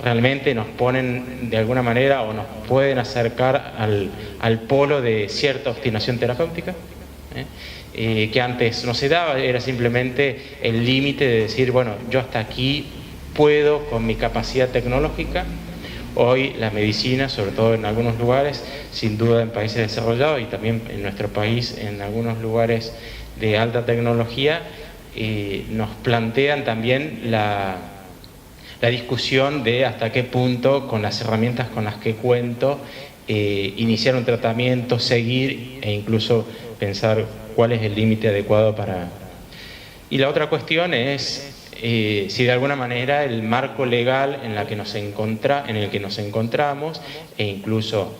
realmente nos ponen de alguna manera o nos pueden acercar al polo de cierta obstinación terapéutica, que antes no se daba, era simplemente el límite de decir, bueno, yo hasta aquí puedo con mi capacidad tecnológica. Hoy la medicina, sobre todo en algunos lugares, sin duda en países desarrollados y también en nuestro país, en algunos lugares de alta tecnología, nos plantean también la discusión de hasta qué punto, con las herramientas con las que cuento, iniciar un tratamiento, seguir e incluso pensar cuál es el límite adecuado para... Y la otra cuestión es si de alguna manera el marco legal en el que nos encontramos, e incluso,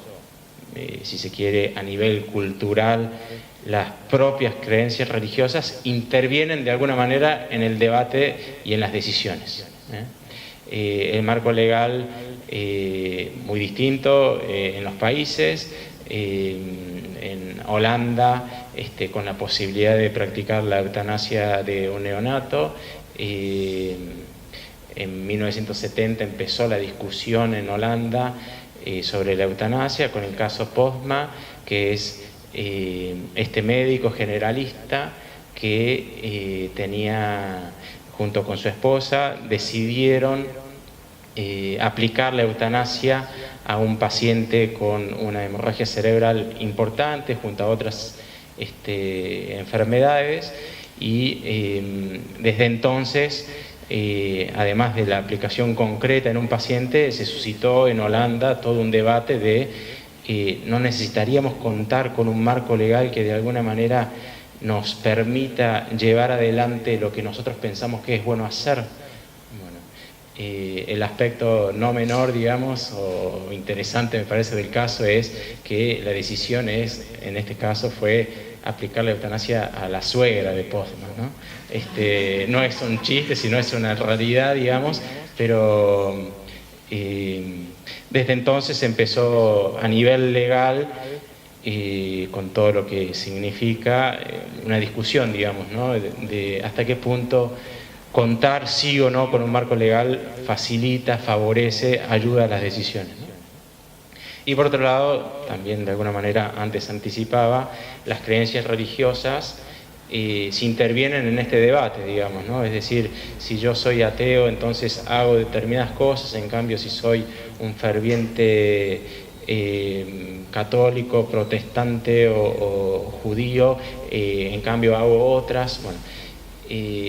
si se quiere, a nivel cultural, las propias creencias religiosas intervienen de alguna manera en el debate y en las decisiones. El marco legal muy distinto en los países, en Holanda, con la posibilidad de practicar la eutanasia de un neonato. En 1970 empezó la discusión en Holanda sobre la eutanasia con el caso Postma, que es este médico generalista que tenía, junto con su esposa, decidieron aplicar la eutanasia a un paciente con una hemorragia cerebral importante junto a otras enfermedades, y desde entonces, además de la aplicación concreta en un paciente, se suscitó en Holanda todo un debate de no necesitaríamos contar con un marco legal que de alguna manera nos permita llevar adelante lo que nosotros pensamos que es bueno hacer. El aspecto no menor, digamos, o interesante me parece del caso, es que la decisión en este caso fue aplicar la eutanasia a la suegra de Postma, ¿no? No es un chiste, sino es una realidad, digamos, pero desde entonces empezó a nivel legal, con todo lo que significa, una discusión, digamos, ¿no? de hasta qué punto contar sí o no con un marco legal facilita, favorece, ayuda a las decisiones, ¿no? Y por otro lado, también de alguna manera antes anticipaba, las creencias religiosas se intervienen en este debate, digamos, ¿no? Es decir, si yo soy ateo, entonces hago determinadas cosas, en cambio si soy un ferviente católico, protestante o judío, en cambio hago otras. Bueno,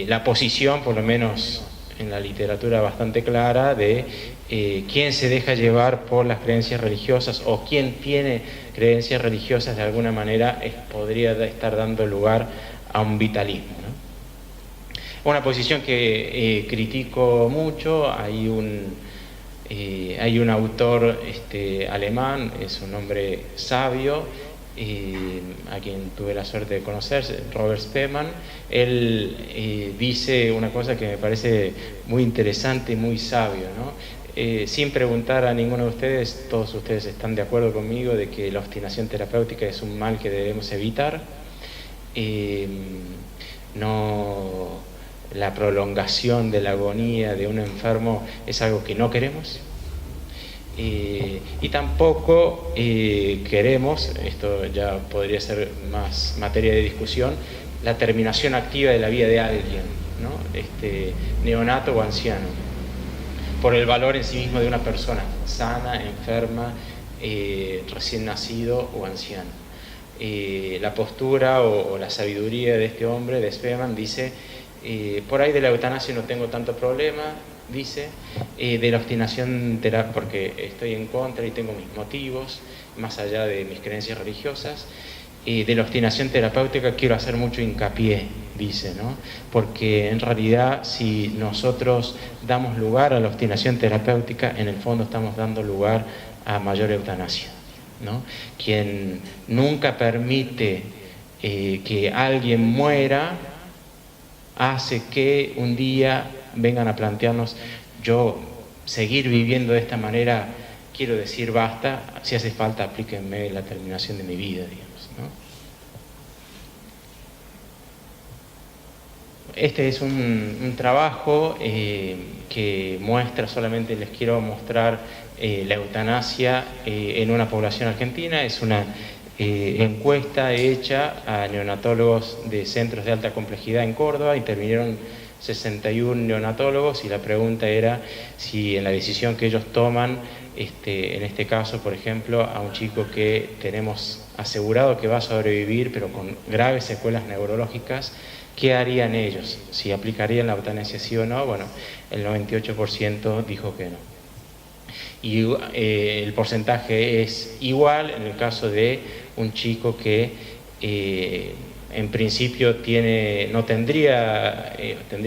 la posición, por lo menos en la literatura bastante clara, de quién se deja llevar por las creencias religiosas o quién tiene creencias religiosas de alguna manera podría estar dando lugar a un vitalismo, ¿no? Una posición que critico mucho. Hay un autor alemán, es un hombre sabio, a quien tuve la suerte de conocer, Robert Spemann. Él dice una cosa que me parece muy interesante y muy sabio, ¿no? Sin preguntar a ninguno de ustedes, todos ustedes están de acuerdo conmigo de que la obstinación terapéutica es un mal que debemos evitar. No, la prolongación de la agonía de un enfermo es algo que no queremos. Y tampoco queremos, esto ya podría ser más materia de discusión, la terminación activa de la vida de alguien, ¿no? Neonato o anciano, por el valor en sí mismo de una persona sana, enferma, recién nacido o anciano. La postura o la sabiduría de este hombre, de Spemann, dice, por ahí de la eutanasia no tengo tanto problema, dice, de la obstinación terapéutica, porque estoy en contra y tengo mis motivos, más allá de mis creencias religiosas, de la obstinación terapéutica quiero hacer mucho hincapié, dice, ¿no? Porque en realidad si nosotros damos lugar a la obstinación terapéutica, en el fondo estamos dando lugar a mayor eutanasia, ¿no? Quien nunca permite que alguien muera, hace que un día vengan a plantearnos, yo seguir viviendo de esta manera, quiero decir basta, si hace falta aplíquenme la terminación de mi vida, digamos, ¿no? Este es un trabajo que muestra, solamente les quiero mostrar la eutanasia en una población argentina. Es una encuesta hecha a neonatólogos de centros de alta complejidad en Córdoba. Intervinieron 61 neonatólogos y la pregunta era si en la decisión que ellos toman, en este caso, por ejemplo, a un chico que tenemos asegurado que va a sobrevivir pero con graves secuelas neurológicas, ¿qué harían ellos? ¿Si aplicarían la eutanasia sí o no? Bueno, el 98% dijo que no. Y el porcentaje es igual en el caso de un chico que en principio tendría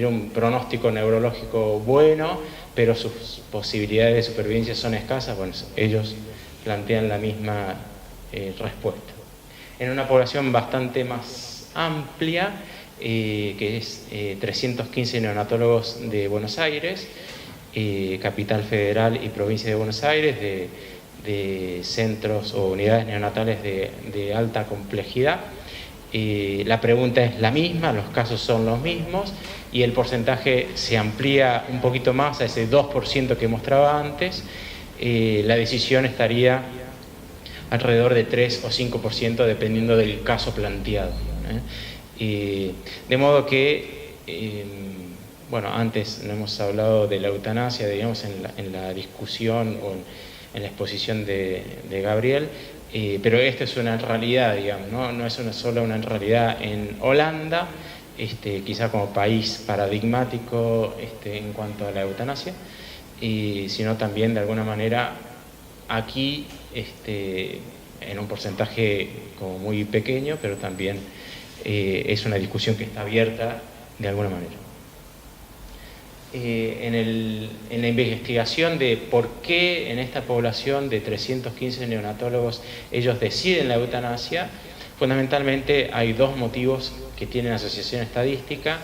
un pronóstico neurológico bueno, pero sus posibilidades de supervivencia son escasas. Bueno, ellos plantean la misma respuesta. En una población bastante más amplia, que es 315 neonatólogos de Buenos Aires, Capital Federal y Provincia de Buenos Aires, centros o unidades neonatales de alta complejidad. La pregunta es la misma, los casos son los mismos y el porcentaje se amplía un poquito más a ese 2% que mostraba antes. La decisión estaría alrededor de 3 o 5% dependiendo del caso planteado. De modo que, bueno, antes no hemos hablado de la eutanasia, digamos, en la discusión o en la exposición de Gabriel, pero esta es una realidad, digamos, no es solo una realidad en Holanda, quizá como país paradigmático en cuanto a la eutanasia, sino también de alguna manera aquí en un porcentaje como muy pequeño, pero también es una discusión que está abierta de alguna manera. En la investigación de por qué en esta población de 315 neonatólogos ellos deciden la eutanasia, fundamentalmente hay dos motivos que tienen asociación estadística.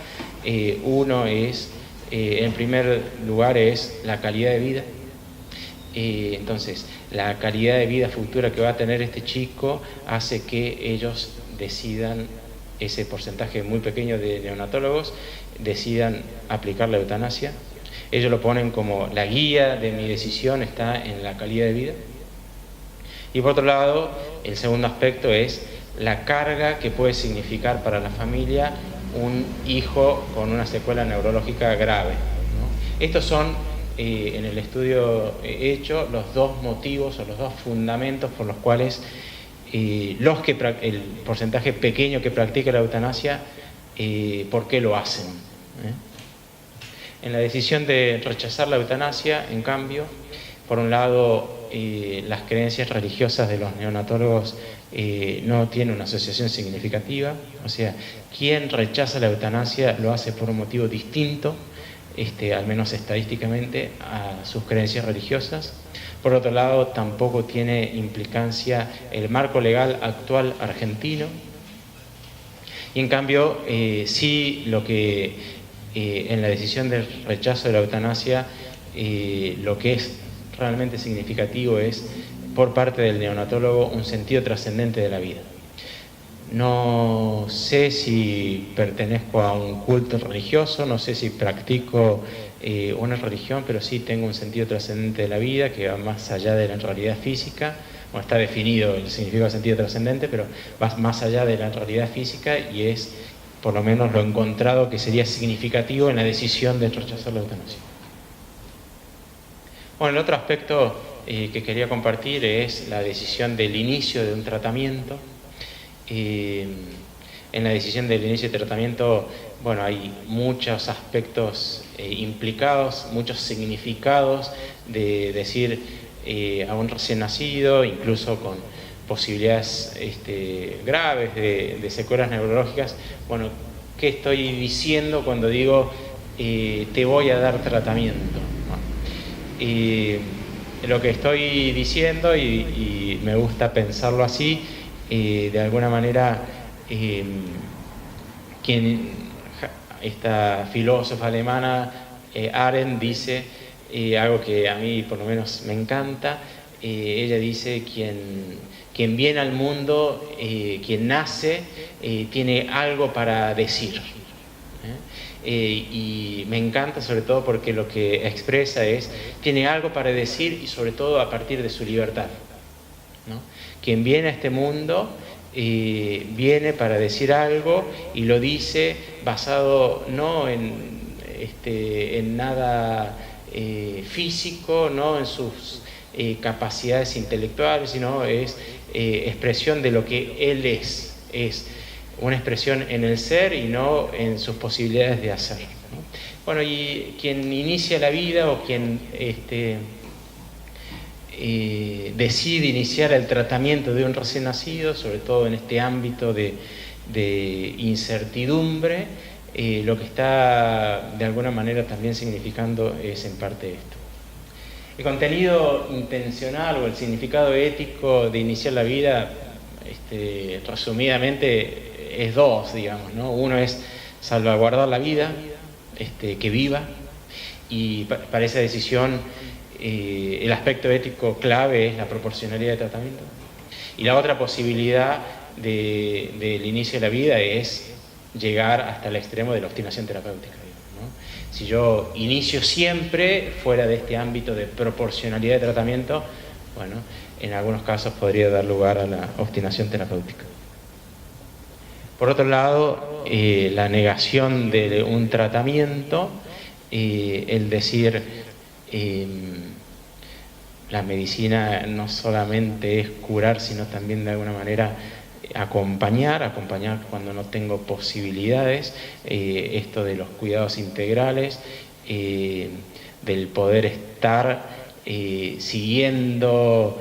Uno es, en primer lugar, es la calidad de vida. Entonces, la calidad de vida futura que va a tener este chico hace que ellos decidan, ese porcentaje muy pequeño de neonatólogos, decidan aplicar la eutanasia. Ellos lo ponen como la guía de mi decisión está en la calidad de vida. Y por otro lado, el segundo aspecto es la carga que puede significar para la familia un hijo con una secuela neurológica grave, ¿no? Estos son, en el estudio hecho, los dos motivos o los dos fundamentos por los cuales el porcentaje pequeño que practica la eutanasia, ¿por qué lo hacen? En la decisión de rechazar la eutanasia, en cambio, por un lado, las creencias religiosas de los neonatólogos no tienen una asociación significativa, o sea, quien rechaza la eutanasia lo hace por un motivo distinto, al menos estadísticamente, a sus creencias religiosas. Por otro lado, tampoco tiene implicancia el marco legal actual argentino. Y en cambio, sí lo que en la decisión del rechazo de la eutanasia, lo que es realmente significativo es, por parte del neonatólogo, un sentido trascendente de la vida. No sé si pertenezco a un culto religioso, no sé si practico una religión, pero sí tengo un sentido trascendente de la vida que va más allá de la realidad física. Bueno, está definido el significado de sentido trascendente, pero va más allá de la realidad física y es, por lo menos, lo encontrado que sería significativo en la decisión de rechazar la eutanasia. Bueno, el otro aspecto que quería compartir es la decisión del inicio de un tratamiento. En la decisión del inicio de tratamiento, bueno, hay muchos aspectos implicados, muchos significados de decir a un recién nacido, incluso con posibilidades graves de secuelas neurológicas. Bueno, ¿qué estoy diciendo cuando digo te voy a dar tratamiento? Lo que estoy diciendo, y me gusta pensarlo así, de alguna manera, esta filósofa alemana, Arendt, dice algo que a mí por lo menos me encanta. Ella dice, quien viene al mundo, quien nace, tiene algo para decir. Y me encanta sobre todo porque lo que expresa es, tiene algo para decir y sobre todo a partir de su libertad, ¿no? Quien viene a este mundo viene para decir algo y lo dice basado no en nada físico, no en sus capacidades intelectuales, sino es expresión de lo que él es una expresión en el ser y no en sus posibilidades de hacer, ¿no? Bueno, y quien inicia la vida o quien decide iniciar el tratamiento de un recién nacido, sobre todo en este ámbito de incertidumbre, lo que está de alguna manera también significando es en parte esto. El contenido intencional o el significado ético de iniciar la vida, resumidamente, es dos, digamos, ¿no? Uno es salvaguardar la vida, que viva, y para esa decisión el aspecto ético clave es la proporcionalidad de tratamiento. Y la otra posibilidad del inicio de la vida es llegar hasta el extremo de la obstinación terapéutica, ¿no? Si yo inicio siempre fuera de este ámbito de proporcionalidad de tratamiento, bueno, en algunos casos podría dar lugar a la obstinación terapéutica. Por otro lado, la negación de un tratamiento, el decir la medicina no solamente es curar, sino también de alguna manera acompañar cuando no tengo posibilidades, esto de los cuidados integrales, del poder estar siguiendo,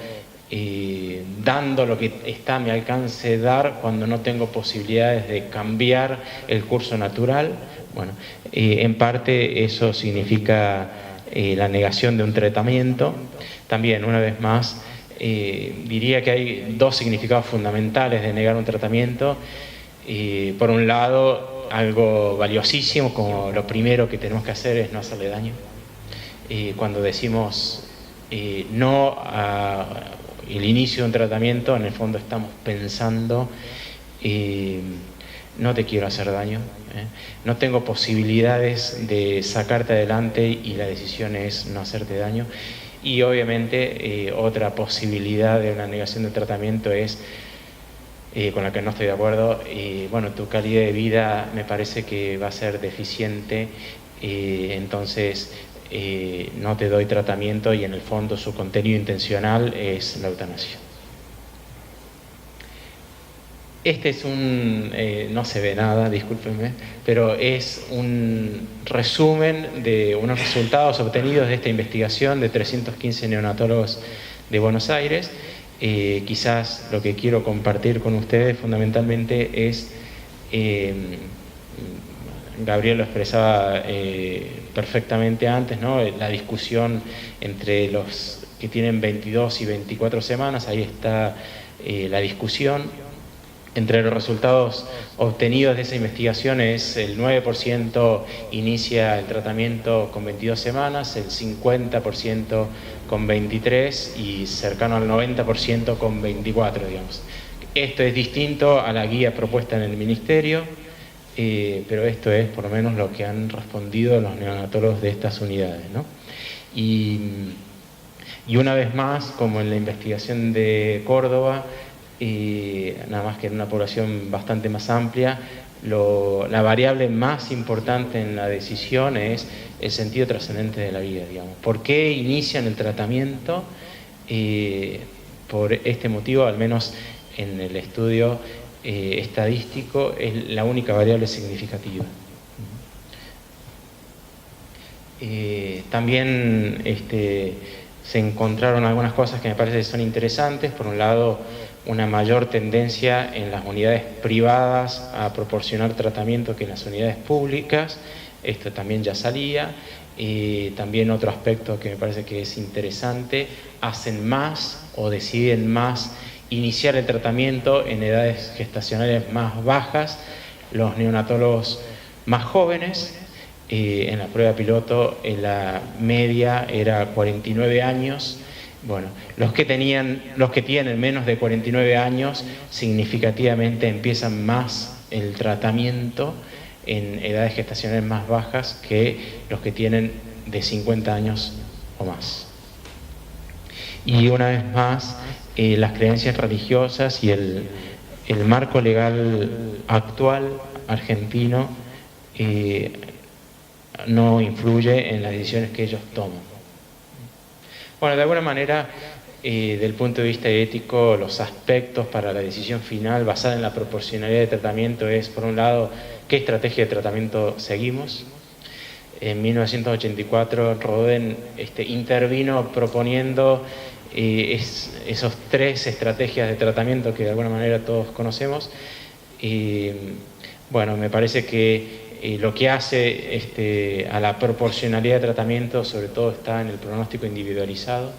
dando lo que está a mi alcance dar cuando no tengo posibilidades de cambiar el curso natural. Bueno, en parte eso significa la negación de un tratamiento. También, una vez más, diría que hay dos significados fundamentales de negar un tratamiento. Por un lado, algo valiosísimo, como lo primero que tenemos que hacer es no hacerle daño. Cuando decimos no al inicio de un tratamiento, en el fondo estamos pensando no te quiero hacer daño, no tengo posibilidades de sacarte adelante y la decisión es no hacerte daño. Y obviamente otra posibilidad de una negación de tratamiento es, con la que no estoy de acuerdo, bueno, tu calidad de vida me parece que va a ser deficiente, entonces no te doy tratamiento, y en el fondo su contenido intencional es la eutanasia. Este es no se ve nada, discúlpenme, pero es un resumen de unos resultados obtenidos de esta investigación de 315 neonatólogos de Buenos Aires. Quizás lo que quiero compartir con ustedes fundamentalmente es, Gabriel lo expresaba perfectamente antes, ¿no? La discusión entre los que tienen 22 y 24 semanas, ahí está la discusión. Entre los resultados obtenidos de esa investigación es el 9% inicia el tratamiento con 22 semanas, el 50% con 23 y cercano al 90% con 24, digamos. Esto es distinto a la guía propuesta en el Ministerio, pero esto es por lo menos lo que han respondido los neonatólogos de estas unidades, ¿no? Y una vez más, como en la investigación de Córdoba, nada más que en una población bastante más amplia, la variable más importante en la decisión es el sentido trascendente de la vida, digamos. ¿Por qué inician el tratamiento? Por este motivo, al menos en el estudio estadístico, es la única variable significativa. También se encontraron algunas cosas que me parece que son interesantes. Por un lado, una mayor tendencia en las unidades privadas a proporcionar tratamiento que en las unidades públicas. Esto también ya salía. También otro aspecto que me parece que es interesante, hacen más o deciden más iniciar el tratamiento en edades gestacionales más bajas los neonatólogos más jóvenes. En la prueba piloto, en la media era 49 años. Bueno, los que tienen menos de 49 años significativamente empiezan más el tratamiento en edades gestacionales más bajas que los que tienen de 50 años o más. Y una vez más, las creencias religiosas y el marco legal actual argentino no influye en las decisiones que ellos toman. Bueno, de alguna manera, del punto de vista ético, los aspectos para la decisión final basada en la proporcionalidad de tratamiento es, por un lado, qué estrategia de tratamiento seguimos. En 1984, Roden intervino proponiendo esos 3 estrategias de tratamiento que de alguna manera todos conocemos. Bueno, me parece que lo que hace a la proporcionalidad de tratamiento, sobre todo, está en el pronóstico individualizado,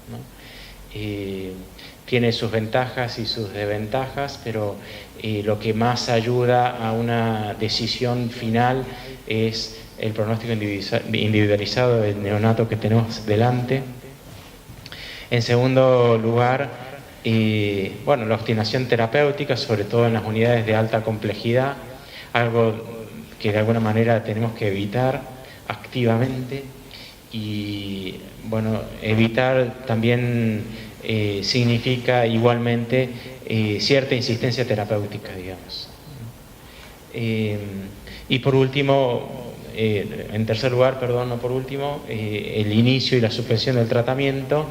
¿no? Tiene sus ventajas y sus desventajas, pero lo que más ayuda a una decisión final es el pronóstico individualizado del neonato que tenemos delante. En segundo lugar, bueno, la obstinación terapéutica, sobre todo en las unidades de alta complejidad, algo que de alguna manera tenemos que evitar activamente. Y bueno, evitar también significa igualmente cierta insistencia terapéutica, digamos. Y por último, en tercer lugar, perdón, no por último, el inicio y la suspensión del tratamiento.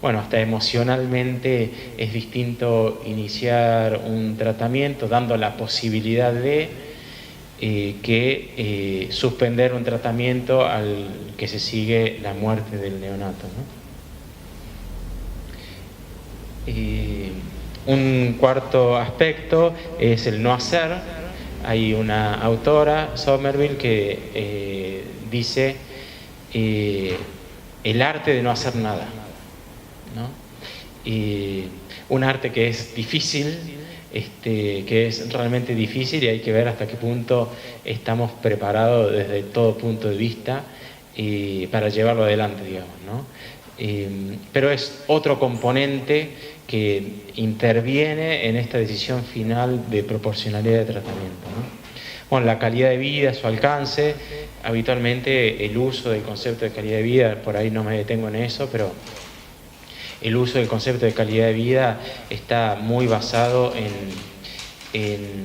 Bueno, hasta emocionalmente es distinto iniciar un tratamiento dando la posibilidad de que suspender un tratamiento al que se sigue la muerte del neonato, ¿no? Un cuarto aspecto es el no hacer. Hay una autora, Somerville, que dice el arte de no hacer nada, ¿no? Un arte que es difícil, que es realmente difícil, y hay que ver hasta qué punto estamos preparados desde todo punto de vista para llevarlo adelante, digamos, ¿no? Pero es otro componente que interviene en esta decisión final de proporcionalidad de tratamiento, ¿no? Bueno, la calidad de vida, su alcance, habitualmente el uso del concepto de calidad de vida, por ahí no me detengo en eso, pero el uso del concepto de calidad de vida está muy basado en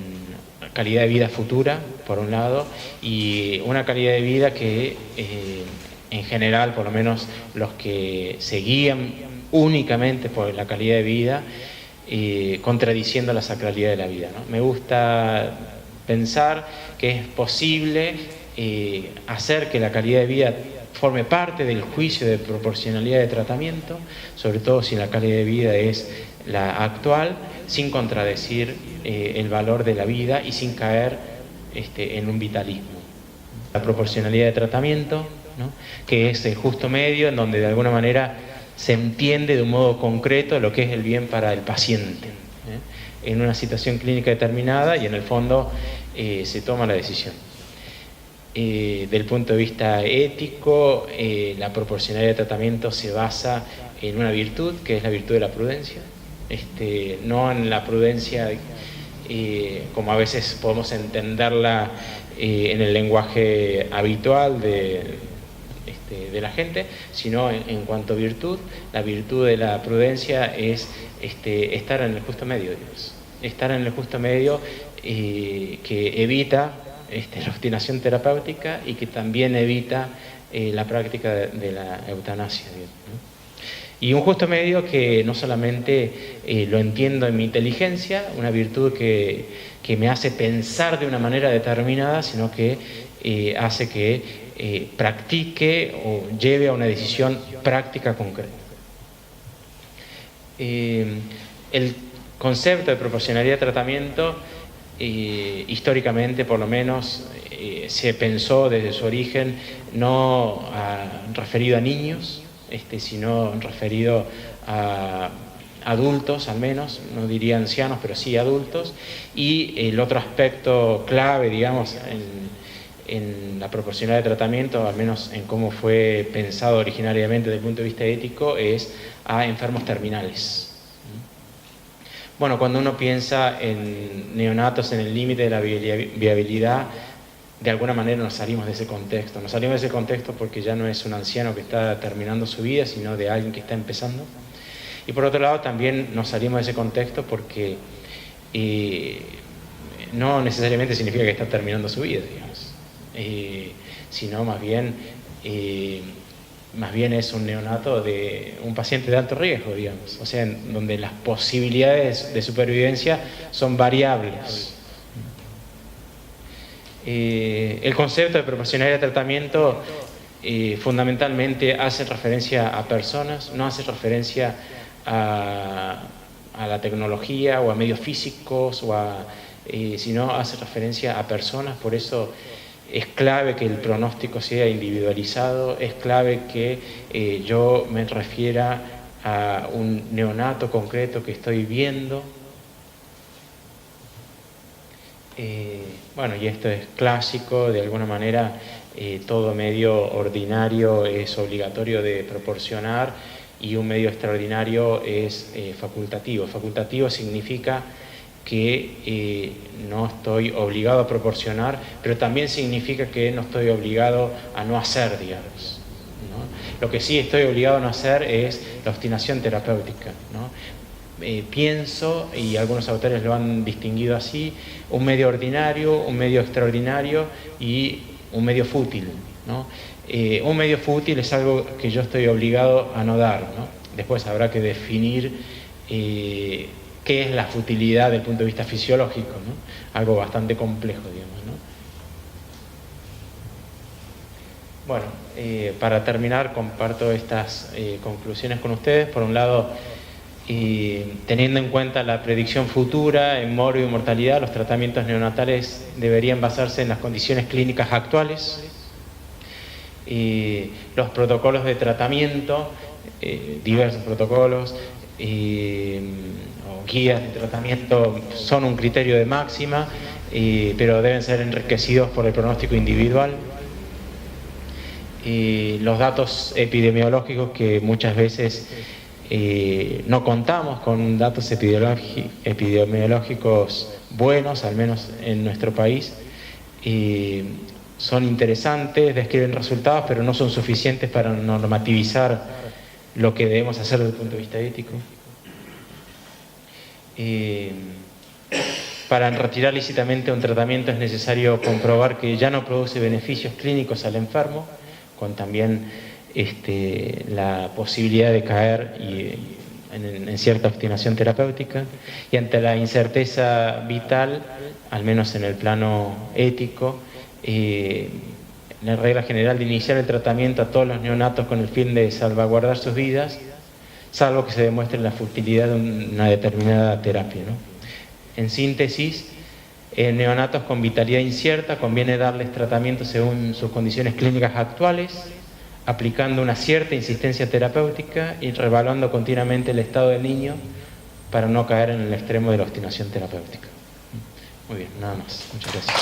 calidad de vida futura, por un lado, y una calidad de vida que en general, por lo menos los que se guían únicamente por la calidad de vida, contradiciendo la sacralidad de la vida, ¿no? Me gusta pensar que es posible hacer que la calidad de vida forme parte del juicio de proporcionalidad de tratamiento, sobre todo si la calidad de vida es la actual, sin contradecir el valor de la vida y sin caer en un vitalismo. La proporcionalidad de tratamiento, ¿no? Que es el justo medio en donde de alguna manera se entiende de un modo concreto lo que es el bien para el paciente, en una situación clínica determinada, y en el fondo se toma la decisión. Del punto de vista ético, la proporcionalidad de tratamiento se basa en una virtud, que es la virtud de la prudencia, no en la prudencia como a veces podemos entenderla en el lenguaje habitual de la gente, sino en cuanto a virtud. La virtud de la prudencia es estar en el justo medio, Dios. Estar en el justo medio que evita la obstinación terapéutica y que también evita la práctica de la eutanasia, ¿no? Y un justo medio que no solamente lo entiendo en mi inteligencia, una virtud que me hace pensar de una manera determinada, sino que hace que practique o lleve a una decisión práctica concreta. El concepto de proporcionalidad de tratamiento, históricamente por lo menos, se pensó desde su origen no referido a niños, sino referido a adultos, al menos, no diría ancianos, pero sí adultos. Y el otro aspecto clave, digamos, en la proporcionalidad de tratamiento, al menos en cómo fue pensado originariamente desde el punto de vista ético, es a enfermos terminales. Bueno, cuando uno piensa en neonatos en el límite de la viabilidad, de alguna manera nos salimos de ese contexto. Nos salimos de ese contexto porque ya no es un anciano que está terminando su vida, sino de alguien que está empezando. Y por otro lado también nos salimos de ese contexto porque no necesariamente significa que está terminando su vida, digamos. Sino más bien es un neonato de un paciente de alto riesgo, digamos. O sea, en donde las posibilidades de supervivencia son variables. El concepto de proporcionalidad de tratamiento fundamentalmente hace referencia a personas, no hace referencia a la tecnología o a medios físicos, sino hace referencia a personas. Por eso es clave que el pronóstico sea individualizado, es clave que yo me refiera a un neonato concreto que estoy viendo. Bueno, y esto es clásico, de alguna manera todo medio ordinario es obligatorio de proporcionar y un medio extraordinario es facultativo. Facultativo significa que no estoy obligado a proporcionar, pero también significa que no estoy obligado a no hacer, digamos, ¿no? Lo que sí estoy obligado a no hacer es la obstinación terapéutica, ¿no? Pienso, y algunos autores lo han distinguido así, un medio ordinario, un medio extraordinario y un medio fútil, ¿no? Un medio fútil es algo que yo estoy obligado a no dar, ¿no? Después habrá que definir qué es la futilidad desde el punto de vista fisiológico, ¿no? Algo bastante complejo, digamos, ¿no? Bueno, para terminar, comparto estas conclusiones con ustedes. Por un lado, teniendo en cuenta la predicción futura en morbio y mortalidad, los tratamientos neonatales deberían basarse en las condiciones clínicas actuales. Los protocolos de tratamiento, diversos protocolos o guías de tratamiento son un criterio de máxima, pero deben ser enriquecidos por el pronóstico individual. Los datos epidemiológicos, que muchas veces no contamos con datos epidemiológicos buenos, al menos en nuestro país, son interesantes, describen resultados, pero no son suficientes para normativizar lo que debemos hacer desde el punto de vista ético. Para retirar lícitamente un tratamiento es necesario comprobar que ya no produce beneficios clínicos al enfermo, con también la posibilidad de caer en cierta obstinación terapéutica, y ante la incerteza vital, al menos en el plano ético, la regla general de iniciar el tratamiento a todos los neonatos con el fin de salvaguardar sus vidas, salvo que se demuestre la futilidad de una determinada terapia, ¿no? En síntesis, en neonatos con vitalidad incierta conviene darles tratamiento según sus condiciones clínicas actuales, aplicando una cierta insistencia terapéutica y reevaluando continuamente el estado del niño para no caer en el extremo de la obstinación terapéutica. Muy bien, nada más. Muchas gracias.